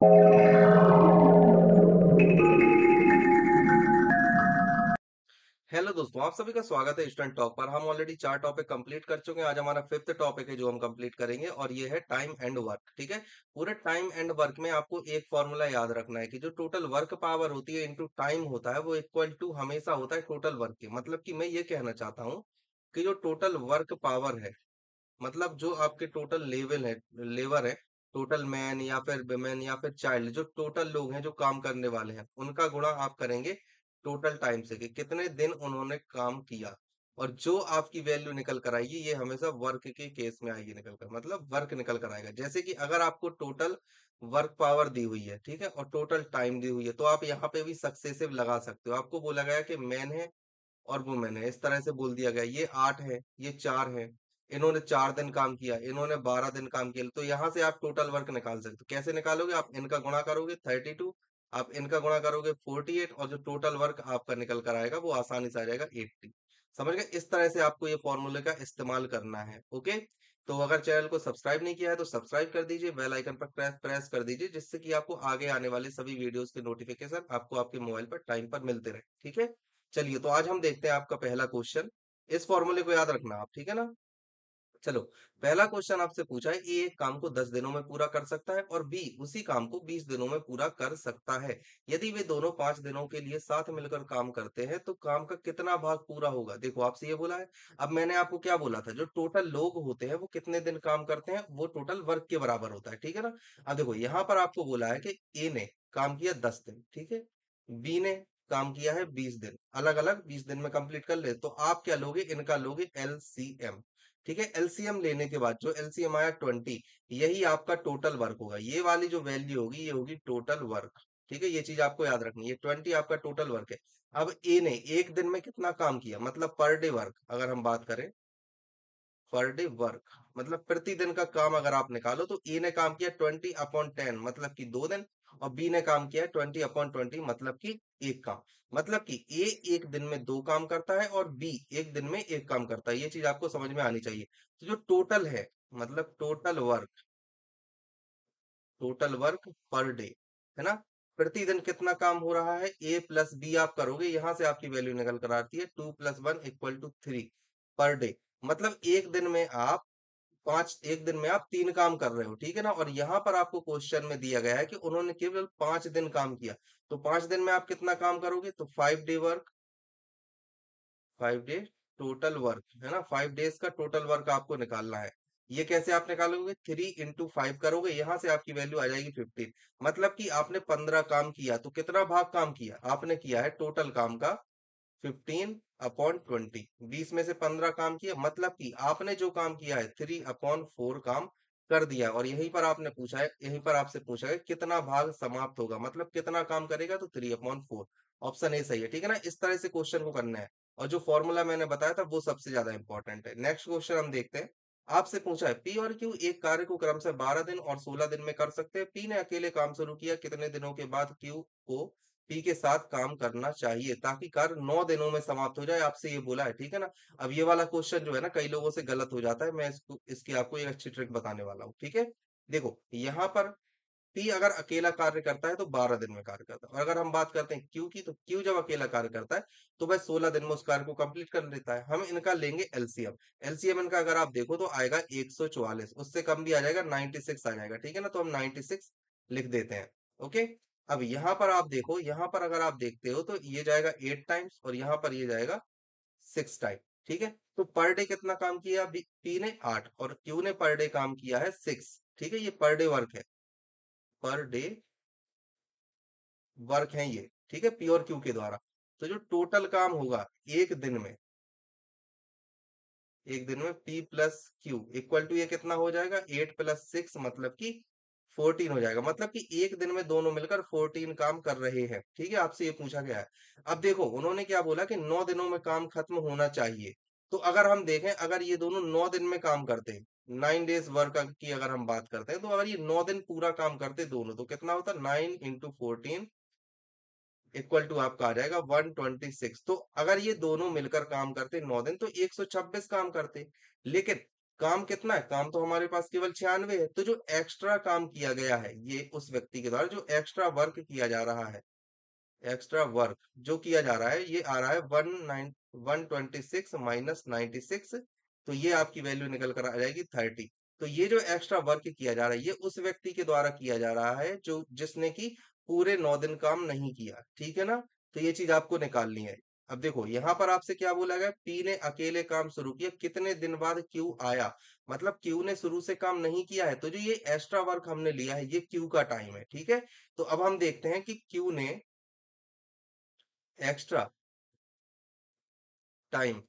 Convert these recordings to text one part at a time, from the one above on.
Hello दोस्तों, आप सभी का स्वागत है स्टूडेंट टॉक पर। हम ऑलरेडी 4 टॉपिक कंप्लीट कर चुके हैं। आज हमारा 5th टॉपिक है जो हम कंप्लीट करेंगे और ये है टाइम एंड वर्क। ठीक है, पूरे टाइम एंड वर्क में आपको एक फॉर्मूला याद रखना है कि जो टोटल वर्क पावर होती है इनटू टाइम होता है वो इक्वल टू हमेशा होता है टोटल वर्क के। मतलब कि मैं ये कहना चाहता हूँ कि जो टोटल वर्क पावर है, मतलब जो आपके टोटल लेबर है, टोटल मैन या फिर वुमेन या फिर चाइल्ड, जो टोटल लोग हैं जो काम करने वाले हैं, उनका गुणा आप करेंगे टोटल टाइम से कि कितने दिन उन्होंने काम किया। और जो आपकी वैल्यू निकल कर आएगी ये हमेशा वर्क के केस में आएगी निकल कर, मतलब वर्क निकल कर आएगा। जैसे कि अगर आपको टोटल वर्क पावर दी हुई है, ठीक है, और टोटल टाइम दी हुई है, तो आप यहाँ पे भी सक्सेसिव लगा सकते हो। आपको बोला गया कि मैन है और वुमेन है, इस तरह से बोल दिया गया ये 8 है, ये 4 है, इन्होंने 4 दिन काम किया, इन्होंने 12 दिन काम किया, तो यहाँ से आप टोटल वर्क निकाल सकते हो। कैसे निकालोगे? आप इनका गुणा करोगे 32, आप इनका गुणा करोगे 48, और जो टोटल वर्क आपका निकल कर आएगा वो आसानी से आ जाएगा 80। समझ गए? इस तरह से आपको ये फॉर्मूले का इस्तेमाल करना है। ओके, तो अगर चैनल को सब्सक्राइब नहीं किया है तो सब्सक्राइब कर दीजिए, बेल आइकन पर प्रेस कर दीजिए, जिससे कि आपको आगे आने वाले सभी वीडियोस के नोटिफिकेशन आपको आपके मोबाइल पर टाइम पर मिलते रहे। ठीक है, चलिए तो आज हम देखते हैं आपका पहला क्वेश्चन। इस फॉर्मूले को याद रखना आप, ठीक है ना। चलो, पहला क्वेश्चन आपसे पूछा है, ए एक काम को 10 दिनों में पूरा कर सकता है और बी उसी काम को 20 दिनों में पूरा कर सकता है। यदि वे दोनों 5 दिनों के लिए साथ मिलकर काम करते हैं तो काम का कितना भाग पूरा होगा? देखो, आपसे ये बोला है। अब मैंने आपको क्या बोला था, जो टोटल लोग होते हैं वो कितने दिन काम करते हैं वो टोटल वर्क के बराबर होता है, ठीक है ना। अब देखो, यहाँ पर आपको बोला है कि ए ने काम किया 10 दिन, ठीक है, बी ने काम किया है 20 दिन, अलग अलग 20 दिन में कंप्लीट कर ले। तो आप क्या लोगे? इनका लोगे एलसीएम। ठीक है, एलसीएम लेने के बाद जो एलसीएम आया 20, यही आपका टोटल वर्क होगा। ये वाली जो वैल्यू होगी ये होगी टोटल वर्क। ठीक है, ये चीज आपको याद रखनी है, 20 आपका टोटल वर्क है। अब ए ने एक दिन में कितना काम किया, मतलब पर डे वर्क अगर हम बात करें, पर डे वर्क मतलब प्रतिदिन का काम अगर आप निकालो तो ए ने काम किया 20/10 मतलब कि 2 दिन, और बी ने काम किया 20/20 मतलब कि एक काम। मतलब कि ए एक दिन में 2 काम करता है और बी एक दिन में एक काम करता है। ये चीज आपको समझ में आनी चाहिए। तो जो टोटल है, मतलब टोटल वर्क पर डे, है ना, प्रतिदिन कितना काम हो रहा है, ए प्लस बी आप करोगे, यहां से आपकी वैल्यू निकल कर आती है 2+1 = 3 पर डे। मतलब एक दिन में आप 3 काम कर रहे हो, ठीक है ना। और यहाँ पर आपको क्वेश्चन में दिया गया है कि उन्होंने केवल 5 दिन काम किया, तो 5 दिन में आप कितना काम करोगे? तो 5 day work, 5 day total work, है ना। 5 डेज का टोटल वर्क आपको निकालना है। ये कैसे आप निकालोगे? 3 × 5 करोगे, यहां से आपकी वैल्यू आ जाएगी 15। मतलब कि आपने 15 काम किया, तो कितना भाग काम किया आपने? किया है टोटल काम का 15/20, 20 में से 15 काम किया, मतलब कि आपने जो काम किया है 3/4 काम कर दिया। और यहीं पर आपने पूछा है, यहीं पर आपसे पूछा है कितना भाग समाप्त होगा, मतलब कितना काम करेगा, तो 3/4। ऑप्शन ए सही है, ठीक है ना। इस तरह से क्वेश्चन को करना है, और जो फॉर्मूला मैंने बताया था वो सबसे ज्यादा इंपॉर्टेंट है। नेक्स्ट क्वेश्चन हम देखते हैं। आपसे पूछा है, पी और क्यू एक कार्य को क्रमशः 12 दिन और 16 दिन में कर सकते हैं। पी ने अकेले काम शुरू किया, कितने दिनों के बाद क्यू को पी के साथ काम करना चाहिए ताकि कार्य 9 दिनों में समाप्त हो जाए? आपसे ये बोला है, ठीक है ना। अब ये वाला क्वेश्चन जो है ना, कई लोगों से गलत हो जाता है, मैं इसकी आपको एक अच्छी ट्रिक बताने वाला हूँ, ठीक है। देखो, यहाँ पर पी अगर अकेला कार्य करता है तो 12 दिन में कार्य करता है, और अगर हम बात करते हैं क्यू की, तो क्यू जब अकेला कार्य करता है तो वह 16 दिन में उस कार्य को कंप्लीट कर लेता है। हम इनका लेंगे एलसीएम। एलसीएम इनका अगर आप देखो तो आएगा 144, उससे कम भी आ जाएगा, 96 आ जाएगा, ठीक है ना। तो हम 96 लिख देते हैं। ओके, अब यहाँ पर आप देखो, यहाँ पर अगर आप देखते हो तो ये जाएगा 8 टाइम्स और यहाँ पर ये जाएगा 6 टाइम, ठीक है। तो पर डे कितना काम किया पी ने? 8, और क्यू ने पर डे काम किया है 6, ठीक है। ये पर डे वर्क है, पर डे वर्क है ये, ठीक है, पी और क्यू के द्वारा। तो जो टोटल काम होगा एक दिन में, एक दिन में P plus Q equal to ये कितना हो जाएगा? 8 + 6 मतलब कि 14 हो जाएगा। मतलब कि एक दिन में दोनों मिलकर 14 काम कर रहे हैं, ठीक है। आपसे ये पूछा गया है। अब देखो, उन्होंने क्या बोला कि 9 दिनों में काम खत्म होना चाहिए। तो अगर हम देखें, अगर ये दोनों 9 दिन में काम करते हैं, 9 डेज वर्क की अगर हम बात करते हैं, तो अगर ये 9 दिन पूरा काम करते दोनों, तो कितना होता? 9 × 14 इक्वल टू आपका आ जाएगा 126। तो अगर ये दोनों मिलकर काम करते 9 दिन तो 126 काम करते। लेकिन काम कितना है? काम तो हमारे पास केवल 96 है। तो जो एक्स्ट्रा काम किया गया है, ये उस व्यक्ति के द्वारा जो एक्स्ट्रा वर्क किया जा रहा है, एक्स्ट्रा वर्क जो किया जा रहा है, ये आ रहा है 126 माइनस 96। तो ये आपकी वैल्यू निकल कर आ जाएगी 30। तो ये जो एक्स्ट्रा वर्क किया जा रहा है, ये उस व्यक्ति के द्वारा किया जा रहा है जो जिसने की पूरे 9 दिन काम नहीं किया। ठीक है ना? तो ये चीज आपको निकालनी है। अब देखो यहाँ पर आपसे क्या बोला गया, पी ने अकेले काम शुरू किया, कितने दिन बाद क्यू आया। मतलब क्यू ने शुरू से काम नहीं किया है, तो जो ये एक्स्ट्रा वर्क हमने लिया है, ये क्यू का टाइम है। ठीक है? तो अब हम देखते हैं कि क्यू ने एक्स्ट्रा टाइम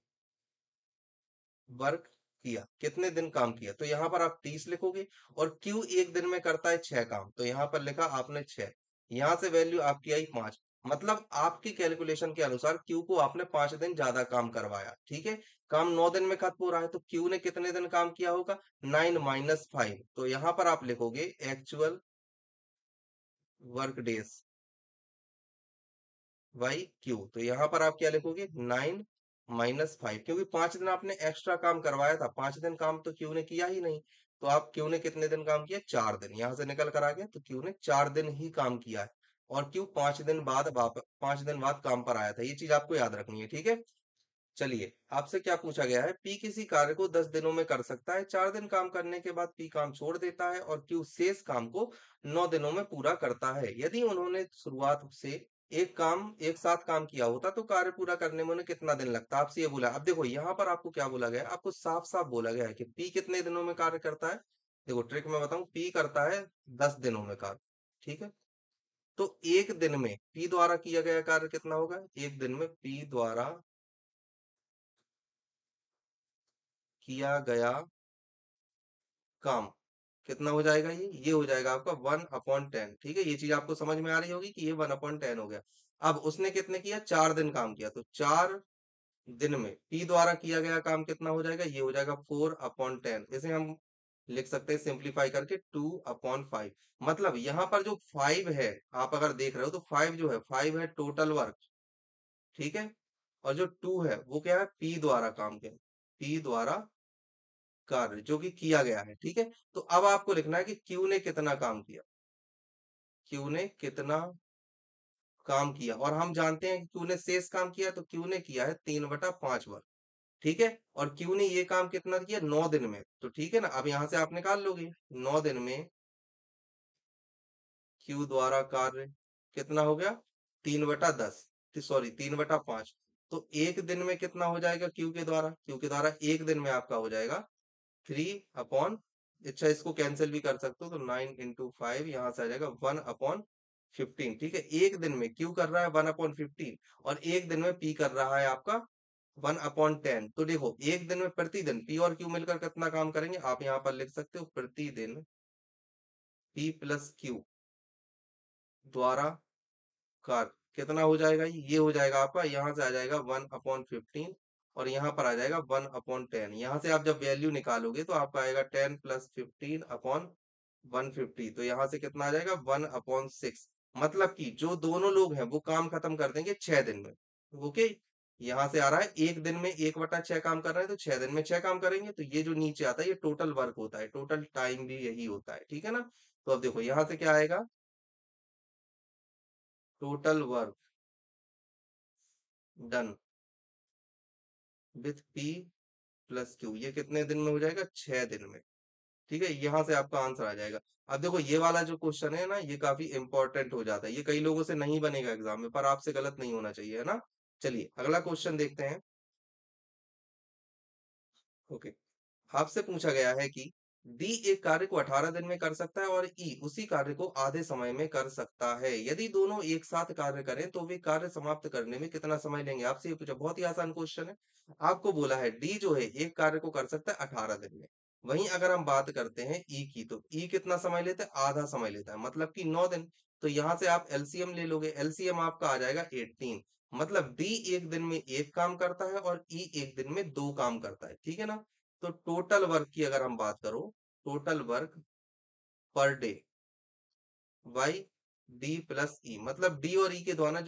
वर्क किया, कितने दिन काम किया। तो यहाँ पर आप 30 लिखोगे, और क्यू एक दिन में करता है 6 काम, तो यहाँ पर लिखा आपने 6। यहाँ से वैल्यू आपकी आई 5। मतलब आपकी कैलकुलेशन के अनुसार क्यू को आपने 5 दिन ज्यादा काम करवाया। ठीक है? काम 9 दिन में खत्म हो रहा है, तो क्यू ने कितने दिन काम किया होगा? 9 माइनस 5। तो यहाँ पर आप लिखोगे actual work days Y Q. तो यहाँ पर आप क्या लिखोगे? 9 - 5, क्योंकि 5 दिन आपने एक्स्ट्रा काम करवाया था, 5 दिन काम तो क्यू ने किया ही नहीं। तो आप क्यू ने कितने दिन काम किया? 4 दिन। यहाँ से निकल कर आ गया, तो क्यू ने 4 दिन ही काम किया है। और क्यू 5 दिन बाद 5 दिन बाद काम पर आया था। ये चीज आपको याद रखनी है। ठीक है? चलिए, आपसे क्या पूछा गया है, पी किसी कार्य को 10 दिनों में कर सकता है, 4 दिन काम करने के बाद पी काम छोड़ देता है और क्यू शेष काम को 9 दिनों में पूरा करता है। यदि उन्होंने शुरुआत से एक काम एक साथ काम किया होता तो कार्य पूरा करने में उन्हें कितना दिन लगता? आपसे ये बोला। अब देखो यहाँ पर आपको क्या बोला गया है, आपको साफ साफ बोला गया है कि पी कितने दिनों में कार्य करता है। देखो ट्रिक मैं बताऊं, पी करता है 10 दिनों में कार्य। ठीक है? तो एक दिन में पी द्वारा किया गया कार्य कितना होगा? एक दिन में पी द्वारा किया गया काम कितना हो जाएगा? ये हो जाएगा आपका 1/10। ठीक है? ये चीज आपको समझ में आ रही होगी कि ये 1/10 हो गया। अब उसने कितने किया? 4 दिन काम किया, तो 4 दिन में पी द्वारा किया गया काम कितना हो जाएगा? ये हो जाएगा 4/10। इसे हम लिख सकते हैं सिंप्लीफाई करके 2/5। मतलब यहाँ पर जो 5 है, आप अगर देख रहे हो तो 5 जो है, 5 है टोटल वर्क। ठीक है? और जो 2 है वो क्या है? पी द्वारा काम किया, पी द्वारा कार्य जो कि किया गया है। ठीक है? तो अब आपको लिखना है कि क्यू ने कितना काम किया, क्यू ने कितना काम किया। और हम जानते हैं कि क्यू ने शेष काम किया, तो क्यू ने किया है 3/5 वर्ग। ठीक है? और क्यू ने ये काम कितना किया? 9 दिन में। तो ठीक है ना, अब यहां से आप निकाल लोगे 9 दिन में क्यू द्वारा कार्य कितना हो गया? 3/10, सॉरी 3/5। तो एक दिन में कितना हो जाएगा क्यू के द्वारा? क्यू के द्वारा एक दिन में आपका हो जाएगा 3/, अच्छा इसको कैंसिल भी कर सकते हो, तो 9 × 5 यहाँ से आ जाएगा 1/15। ठीक है? एक दिन में क्यू कर रहा है 1/15, और एक दिन में पी कर रहा है आपका 1/10। तो देखो एक दिन में प्रतिदिन पी और क्यू मिलकर कितना काम करेंगे, आप यहाँ पर लिख सकते हो प्रतिदिन पी प्लस क्यू द्वारा कार कितना हो जाएगा? ये हो जाएगा आपका, यहाँ से आ जाएगा 1/15, और यहाँ पर आ जाएगा 1/10। यहाँ से आप जब वैल्यू निकालोगे तो आपका आएगा 10 + 15/150। तो यहाँ से कितना आ जाएगा? 1/6। मतलब कि जो दोनों लोग हैं वो काम खत्म कर देंगे 6 दिन में। ओके? यहाँ से आ रहा है एक दिन में 1/6 काम कर रहे हैं, तो 6 दिन में 6 काम करेंगे। तो ये जो नीचे आता है ये टोटल वर्क होता है, टोटल टाइम भी यही होता है। ठीक है ना? तो अब देखो यहाँ से क्या आएगा, total work done with P plus Q, ये कितने दिन में हो जाएगा? 6 दिन में। ठीक है? यहाँ से आपका आंसर आ जाएगा। अब देखो ये वाला जो क्वेश्चन है ना, ये काफी इंपॉर्टेंट हो जाता है, ये कई लोगों से नहीं बनेगा एग्जाम में, पर आपसे गलत नहीं होना चाहिए, है ना? चलिए अगला क्वेश्चन देखते हैं। ओके, आपसे पूछा गया है कि डी एक कार्य को 18 दिन में कर सकता है और ई उसी कार्य को आधे समय में कर सकता है। यदि दोनों एक साथ कार्य करें तो वे कार्य समाप्त करने में कितना समय लेंगे? आपसे ये पूछा, बहुत ही आसान क्वेश्चन है। आपको बोला है डी जो है एक कार्य को कर सकता है 18 दिन में। वहीं अगर हम बात करते हैं ई की, तो ई कितना समय लेता है? आधा समय लेता है, मतलब कि 9 दिन। तो यहाँ से आप एलसीएम ले लोगे, एलसीएम आपका आ जाएगा 18। मतलब डी एक दिन में एक काम करता है और ई एक दिन में दो काम करता है। ठीक है ना? तो टोटल वर्क की अगर हम बात करो, total work per day by D plus E, मतलब डी और ई के द्वारा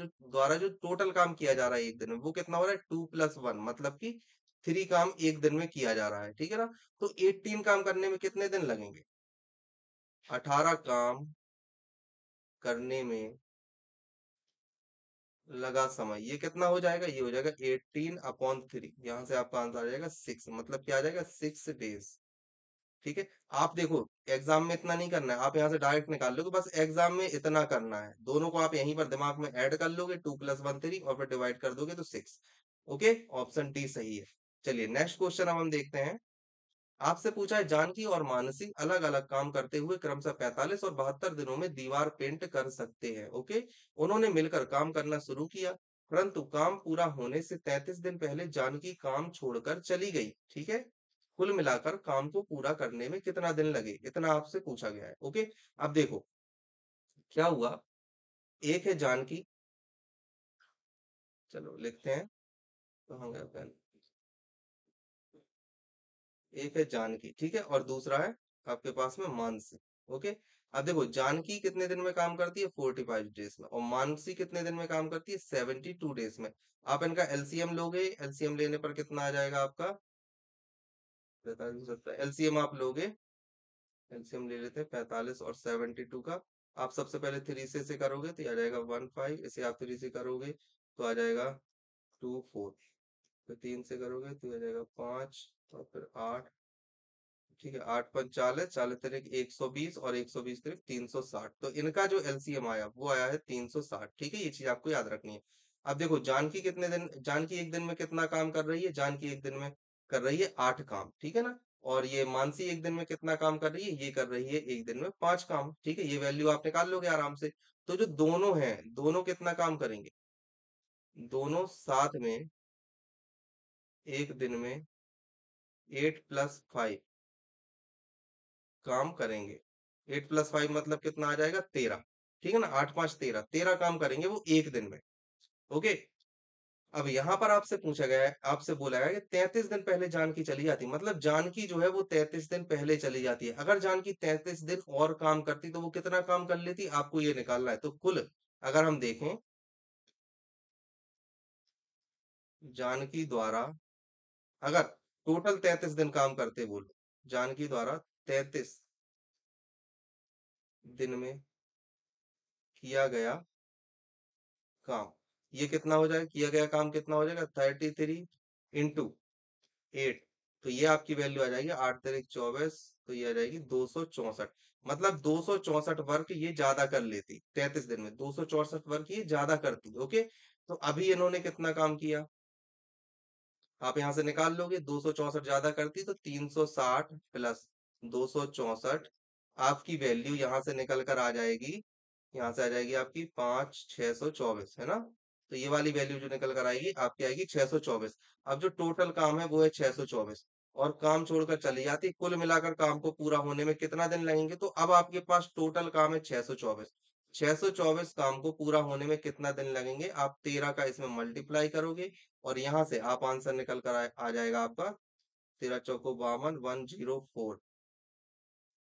जो टोटल काम किया जा रहा है एक दिन में, वो कितना हो रहा है? 2 + 1, मतलब कि 3 काम एक दिन में किया जा रहा है, ठीक है ना? तो 18 काम करने में कितने दिन लगेंगे? 18 काम करने में लगा समय, ये कितना हो जाएगा? ये हो जाएगा 18/3। यहाँ से आपका आंसर आ जाएगा 6, मतलब क्या आ जाएगा? 6 डेज। ठीक है। आप देखो, एग्जाम में इतना नहीं करना है, आप यहाँ से डायरेक्ट निकाल लोगे, बस एग्जाम में इतना करना है। दोनों को आप यहीं पर दिमाग में ऐड कर लोगे, 2 + 1 3, और फिर डिवाइड कर दोगे तो 6। ओके, ऑप्शन डी सही है। चलिए नेक्स्ट क्वेश्चन अब हम देखते हैं। आपसे पूछा है, जानकी और मानसी अलग अलग काम करते हुए क्रमशः 45 और 72 दिनों में दीवार पेंट कर सकते हैं। ओके, उन्होंने मिलकर काम करना शुरू किया, परंतु काम पूरा होने से 33 दिन पहले जानकी काम छोड़कर चली गई। ठीक है, कुल मिलाकर काम को पूरा करने में कितना दिन लगे, इतना आपसे पूछा गया है। ओके, अब देखो क्या हुआ। एक है जानकी, चलो लिखते हैं, कहाँ गया पेन। एक है जानकी, ठीक है, और दूसरा है आपके पास में मानसी। ओके, अब देखो जानकी कितने दिन में काम करती है? 45 डेज में। और मानसी कितने दिन में काम करती है? 72 डेज में। आप इनका एलसीएम लोगे, एलसीएम लेने पर कितना आ जाएगा आपका? 45 एलसीएम आप लोगे, एलसीएम ले लेते हैं 45 और 72 का। आप सबसे पहले 3 से करोगे तो ये आ जाएगा 15, इसे आप 3 से करोगे तो आ जाएगा 24, फिर 3 से करोगे तो ये आ जाएगा 5, और फिर 8। ठीक है, 8×5 = 40, 40×3 120, और 120×3 360। तो इनका जो एलसीएम आया वो आया है 360। ठीक है, ये चीज आपको याद रखनी है। अब देखो जानकी कितने दिन, जानकी एक दिन में कितना काम कर रही है? जानकी एक दिन में कर रही है 8 काम, ठीक है ना? और ये मानसी एक दिन में कितना काम कर रही है? ये कर रही है एक दिन में 5 काम। ठीक है, ये वैल्यू आप निकाल लोगे आराम से। तो जो दोनों हैं, दोनों कितना काम करेंगे? दोनों साथ में एक दिन में 8+5 काम करेंगे। 8+5 मतलब कितना आ जाएगा? 13। ठीक है ना, 8×5 = 13, 13 काम करेंगे वो एक दिन में। ओके, अब यहाँ पर आपसे पूछा गया है, आपसे बोला गया है कि 33 दिन पहले जानकी चली जाती, मतलब जानकी जो है वो 33 दिन पहले चली जाती है। अगर जानकी 33 दिन और काम करती तो वो कितना काम कर लेती, आपको ये निकालना है। तो कुल अगर हम देखें, जानकी द्वारा अगर टोटल 33 दिन काम करते वो लोग, जानकी द्वारा 33 दिन में किया गया काम, ये कितना हो जाएगा? किया गया काम कितना हो जाएगा? 33 × 8, तो ये आपकी वैल्यू आ जाएगी 8×3 = 24, तो ये आ जाएगी 264। मतलब 264 वर्क ये ज्यादा कर लेती 33 दिन में, 264 वर्क ये ज्यादा करती। ओके, तो अभी इन्होंने कितना काम किया, आप यहां से निकाल लोगे। 264 ज्यादा करती तो 360 प्लस 264, आपकी वैल्यू यहां से निकल कर आ जाएगी, यहाँ से आ जाएगी आपकी 5, 624, है ना? तो ये वाली वैल्यू जो निकल कर आएगी आपकी आएगी 624। अब जो टोटल काम है वो है 624, और काम छोड़कर चली जाती, कुल मिलाकर काम को पूरा होने में कितना दिन लगेंगे? तो अब आपके पास टोटल काम है 624, 624 काम को पूरा होने में कितना दिन लगेंगे? आप 13 का इसमें मल्टीप्लाई करोगे, और यहाँ से आप आंसर निकल कर आ जाएगा आपका 13×4 = 52, 104,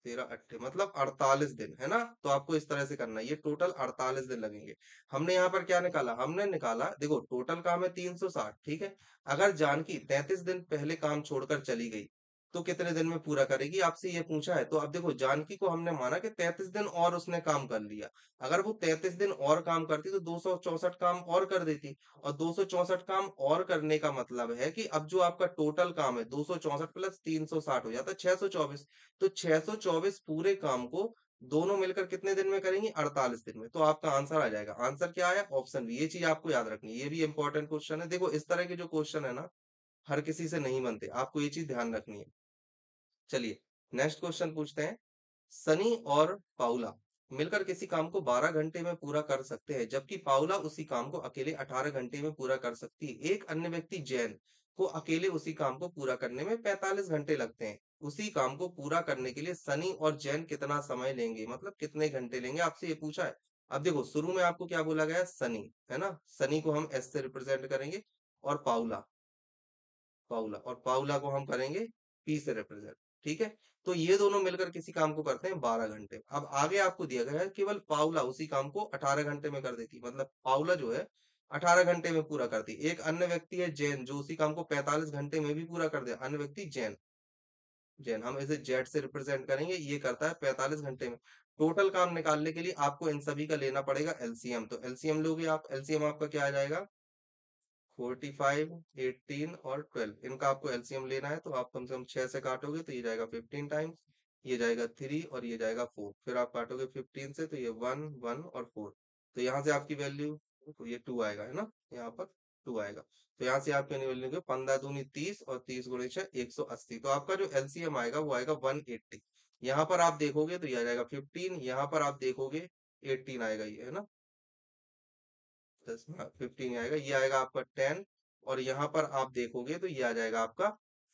13×8 मतलब 48 दिन, है ना? तो आपको इस तरह से करना है, ये टोटल 48 दिन लगेंगे। हमने यहाँ पर क्या निकाला? हमने निकाला, देखो टोटल काम है 360, ठीक है। अगर जानकी 33 दिन पहले काम छोड़कर चली गई तो कितने दिन में पूरा करेगी, आपसे ये पूछा है। तो अब देखो जानकी को हमने माना कि 33 दिन और उसने काम कर लिया। अगर वो 33 दिन और काम करती तो 264 काम और कर देती, और 264 काम और करने का मतलब है कि अब जो आपका टोटल काम है 264 प्लस 360 हो जाता है 624। तो 624 पूरे काम को दोनों मिलकर कितने दिन में करेंगी? 48 दिन में। तो आपका आंसर आ जाएगा। आंसर क्या आया? Option B. ये चीज आपको याद रखनी है, ये भी इंपॉर्टेंट क्वेश्चन है। देखो इस तरह के जो क्वेश्चन है ना, हर किसी से नहीं बनते, आपको ये चीज ध्यान रखनी है। चलिए नेक्स्ट क्वेश्चन पूछते हैं। सनी और पाउला मिलकर किसी काम को 12 घंटे में पूरा कर सकते हैं, जबकि पाउला उसी काम को अकेले 18 घंटे में पूरा कर सकती है। एक अन्य व्यक्ति जैन को अकेले उसी काम को पूरा करने में 45 घंटे लगते हैं। उसी काम को पूरा करने के लिए सनी और जैन कितना समय लेंगे, मतलब कितने घंटे लेंगे, आपसे ये पूछा है। अब देखो शुरू में आपको क्या बोला गया है? सनी, है ना? सनी को हम एस से रिप्रेजेंट करेंगे, और पाउला, पाउला, और पाउला को हम करेंगे पी से रिप्रेजेंट। ठीक है, तो ये दोनों मिलकर किसी काम को करते हैं 12 घंटे। अब आगे आपको दिया गया है केवल पाउला उसी काम को 18 घंटे में कर देती है। मतलब पाउला जो है 18 घंटे में पूरा करती है। एक अन्य व्यक्ति है जैन, जो उसी काम को 45 घंटे में भी पूरा कर दे। अन्य व्यक्ति जैन, जैन हम इसे जेड से रिप्रेजेंट करेंगे, ये करता है 45 घंटे में। टोटल काम निकालने के लिए आपको इन सभी का लेना पड़ेगा एलसीएम। तो एलसीएम लोगे आप, एलसीएम आपका क्या आ जाएगा? 45, 18 और 12, इनका आपको एलसीएम लेना है। तो आप कम से कम 6 से काटोगे तो ये जाएगा 15 टाइम्स, ये जाएगा 3 और ये जाएगा 4। फिर आप काटोगे 15 से तो ये 1, 1 और 4। तो यहाँ से आपकी वैल्यू, तो ये 2 आएगा, है ना, यहाँ पर 2 आएगा। तो यहाँ से आपकी वैल्यू 15 दूनी 30 और 30 गुणे 6 180। तो आपका जो एलसीएम आएगा वो आएगा 180। यहाँ पर आप देखोगे तो ये आ जाएगा 15, यहाँ पर आप देखोगे 18 आएगा, ये है ना, 10, हाँ 15 आएगा, ये आएगा आपका 10। और यहाँ पर आप देखोगे तो ये आ जाएगा आपका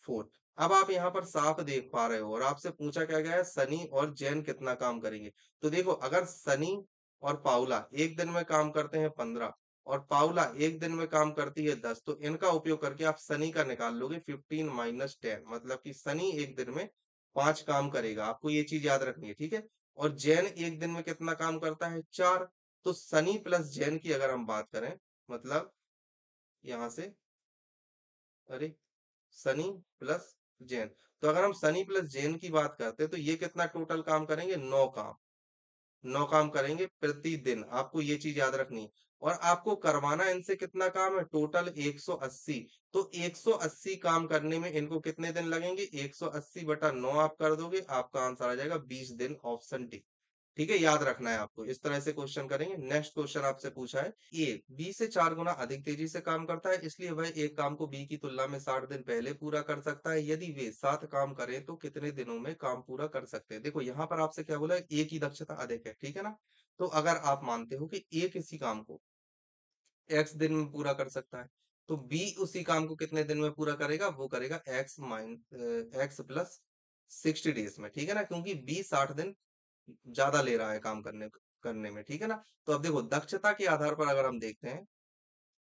4। अब आप यहाँ पर साफ देख पा रहे हो, और आपसे पूछा क्या गया है, सनी और जैन कितना काम करेंगे। तो देखो, अगर सनी और पाउला एक दिन में काम करते हैं 15 और पाउला एक दिन में काम करती है 10, तो इनका उपयोग करके आप सनी का निकाल लोगे 15 माइनस 10, मतलब कि सनी एक दिन में 5 काम करेगा। आपको ये चीज याद रखनी है, ठीक है। और जैन एक दिन में कितना काम करता है? 4। तो सनी प्लस जैन की अगर हम बात करें, मतलब यहां से, अरे, सनी प्लस जैन, तो अगर हम सनी प्लस जैन की बात करते हैं तो ये कितना टोटल काम करेंगे? 9 काम। 9 काम करेंगे प्रतिदिन, आपको ये चीज याद रखनी है। और आपको करवाना इनसे कितना काम है? टोटल 180। तो 180 काम करने में इनको कितने दिन लगेंगे? 180 बटा 9 आप कर दोगे, आपका आंसर आ जाएगा 20 दिन, ऑप्शन डी। ठीक है, याद रखना है आपको, इस तरह से क्वेश्चन करेंगे। नेक्स्ट क्वेश्चन आपसे पूछा है, ए बी से 4 गुना अधिक तेजी से काम करता है, इसलिए वह एक काम को बी की तुलना में 60 दिन पहले पूरा कर सकता है। यदि वे 7 काम करें तो कितने दिनों में काम पूरा कर सकते हैं? देखो यहाँ पर आपसे क्या बोला है, ए की दक्षता अधिक है, ठीक है ना। तो अगर आप मानते हो कि ए किसी काम को एक्स दिन में पूरा कर सकता है, तो बी उसी काम को कितने दिन में पूरा करेगा? वो करेगा एक्स प्लस 60 डेज में, ठीक है ना, क्योंकि बी 60 दिन ज्यादा ले रहा है काम करने करने में, ठीक है ना। तो अब देखो, दक्षता के आधार पर अगर हम देखते हैं,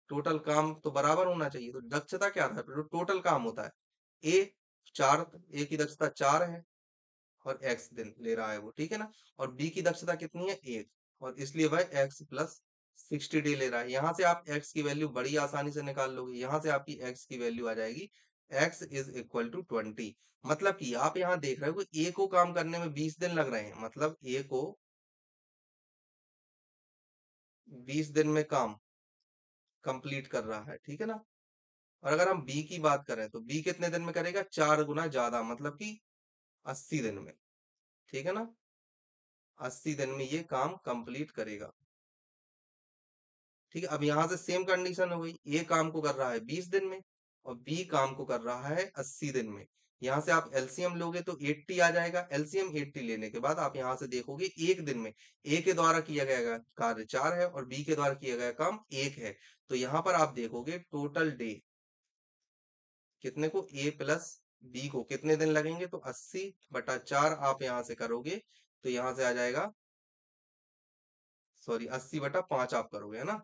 टोटल काम तो बराबर होना चाहिए। तो दक्षता के आधार पर जो टोटल काम होता है, ए 4, ए की दक्षता 4 है और एक्स दिन ले रहा है वो, ठीक है ना। और बी की दक्षता कितनी है? 1, और इसलिए वह एक्स प्लस 60 डे ले रहा है। यहाँ से आप एक्स की वैल्यू बड़ी आसानी से निकाल लोगे। यहाँ से आपकी एक्स की वैल्यू आ जाएगी, एक्स इज इक्वल टू 20। मतलब कि आप यहाँ देख रहे हो कि ए को काम करने में 20 दिन लग रहे हैं, मतलब ए को 20 दिन में काम कंप्लीट कर रहा है, ठीक है ना। और अगर हम बी की बात करें तो बी कितने दिन में करेगा? 4 गुना ज्यादा, मतलब कि 80 दिन में, ठीक है ना। 80 दिन में ये काम कंप्लीट करेगा, ठीक है। अब यहां से सेम कंडीशन हो गई, ए काम को कर रहा है 20 दिन में और बी काम को कर रहा है 80 दिन में। यहां से आप एलसीएम लोगे तो 80 आ जाएगा। एलसीएम 80 लेने के बाद आप यहां से देखोगे एक दिन में ए के द्वारा किया गया कार्य 4 है और बी के द्वारा किया गया काम 1 है। तो यहां पर आप देखोगे टोटल डे कितने को, ए प्लस बी को कितने दिन लगेंगे, तो 80 बटा 4 आप यहां से करोगे तो यहां से आ जाएगा, सॉरी 80 बटा 5 आप करोगे, है ना।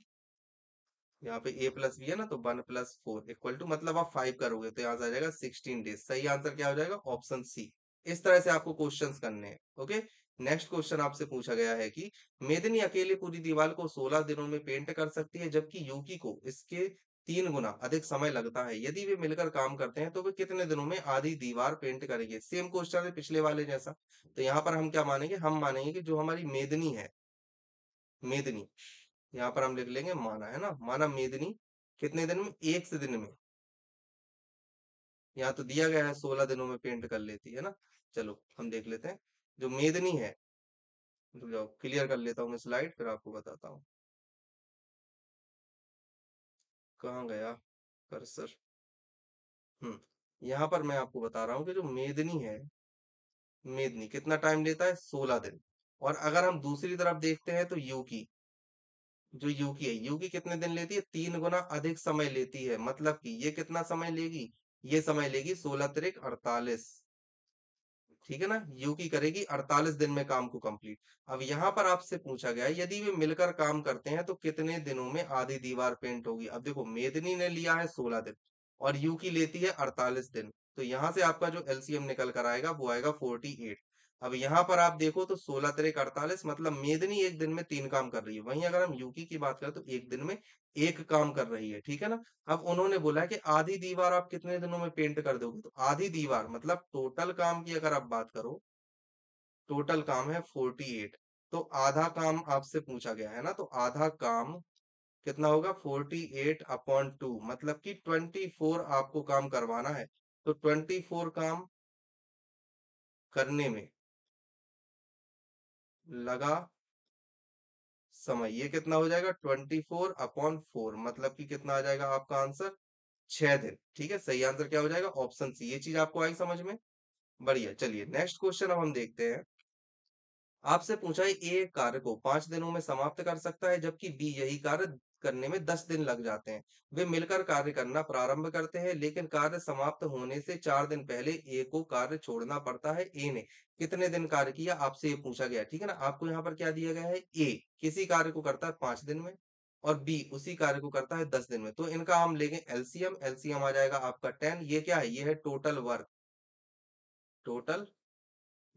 यहाँ पे ए प्लस बी है ना, तो 1 + 4 इक्वल टू, मतलब आप 5 करोगे तो यहाँ से आ जाएगा 16 डेज। सही आंसर क्या हो जाएगा? Option C. इस तरह से आपको क्वेश्चंस करने हैं, ओके। नेक्स्ट क्वेश्चन आपसे पूछा गया है कि मेदिनी अकेले पूरी दीवार को 16 दिनों में पेंट कर सकती है, जबकि यूकी को इसके 3 गुना अधिक समय लगता है। यदि वे मिलकर काम करते हैं तो वे कितने दिनों में आधी दीवार पेंट करेंगे? सेम क्वेश्चन है पिछले वाले जैसा। तो यहाँ पर हम क्या मानेंगे? हम मानेंगे कि जो हमारी मेदिनी है, मेदिनी, यहाँ पर हम लिख लेंगे माना, है ना, माना मेदिनी कितने दिन में? 1 दिन में। यहाँ तो दिया गया है 16 दिनों में पेंट कर लेती है ना। चलो हम देख लेते हैं, जो मेदिनी है, रुक जाओ क्लियर कर लेता हूँ मैं स्लाइड, फिर आपको बताता हूँ। कहाँ गया कर्सर? यहाँ पर मैं आपको बता रहा हूँ कि जो मेदिनी है, मेदिनी कितना टाइम लेता है? 16 दिन। और अगर हम दूसरी तरफ देखते हैं तो यूकी, जो यूकी है, यूकी कितने दिन लेती है? 3 गुना अधिक समय लेती है, मतलब कि ये कितना समय लेगी? ये समय लेगी 16 त्रिक 48, ठीक है ना। यूकी करेगी 48 दिन में काम को कंप्लीट। अब यहाँ पर आपसे पूछा गया है, यदि वे मिलकर काम करते हैं तो कितने दिनों में आधी दीवार पेंट होगी? अब देखो, मेदिनी ने लिया है 16 दिन और यूकी लेती है 48 दिन, तो यहाँ से आपका जो एलसीएम निकल कर आएगा वो आएगा 48। अब यहाँ पर आप देखो तो 16 तिरेक 48, मतलब मेदनी एक दिन में 3 काम कर रही है। वहीं अगर हम यूकी की बात करें तो एक दिन में एक काम कर रही है, ठीक है ना। अब उन्होंने बोला है कि आधी दीवार आप कितने दिनों में पेंट कर दोगे, तो आधी दीवार मतलब टोटल काम की अगर आप बात करो, टोटल काम है 48, तो आधा काम आपसे पूछा गया है ना, तो आधा काम कितना होगा 48/2, मतलब कि 24 आपको काम करवाना है। तो 24 काम करने में लगा समय, ये कितना हो जाएगा 24/4, मतलब कि कितना आ जाएगा आपका आंसर 6 दिन। ठीक है, सही आंसर क्या हो जाएगा, ऑप्शन सी। ये चीज आपको आई समझ में? बढ़िया। चलिए नेक्स्ट क्वेश्चन अब हम देखते हैं। आपसे पूछा है ए एक कार्य को 5 दिनों में समाप्त कर सकता है, जबकि बी यही कार्य करने में 10 दिन लग जाते हैं। वे मिलकर कार्य करना प्रारंभ करते हैं, लेकिन कार्य समाप्त होने से 4 दिन पहले ए को कार्य छोड़ना पड़ता है। ए ने कितने दिन कार्य किया, आपसे ये पूछा गया है, ठीक है ना। आपको यहाँ पर क्या दिया गया है, ए किसी कार्य को करता है 5 दिन में और बी उसी कार्य को करता है 10 दिन में। तो इनका हम लेंगे एलसीएम, एलसीएम आ जाएगा आपका 10। ये क्या है, ये है टोटल वर्क, टोटल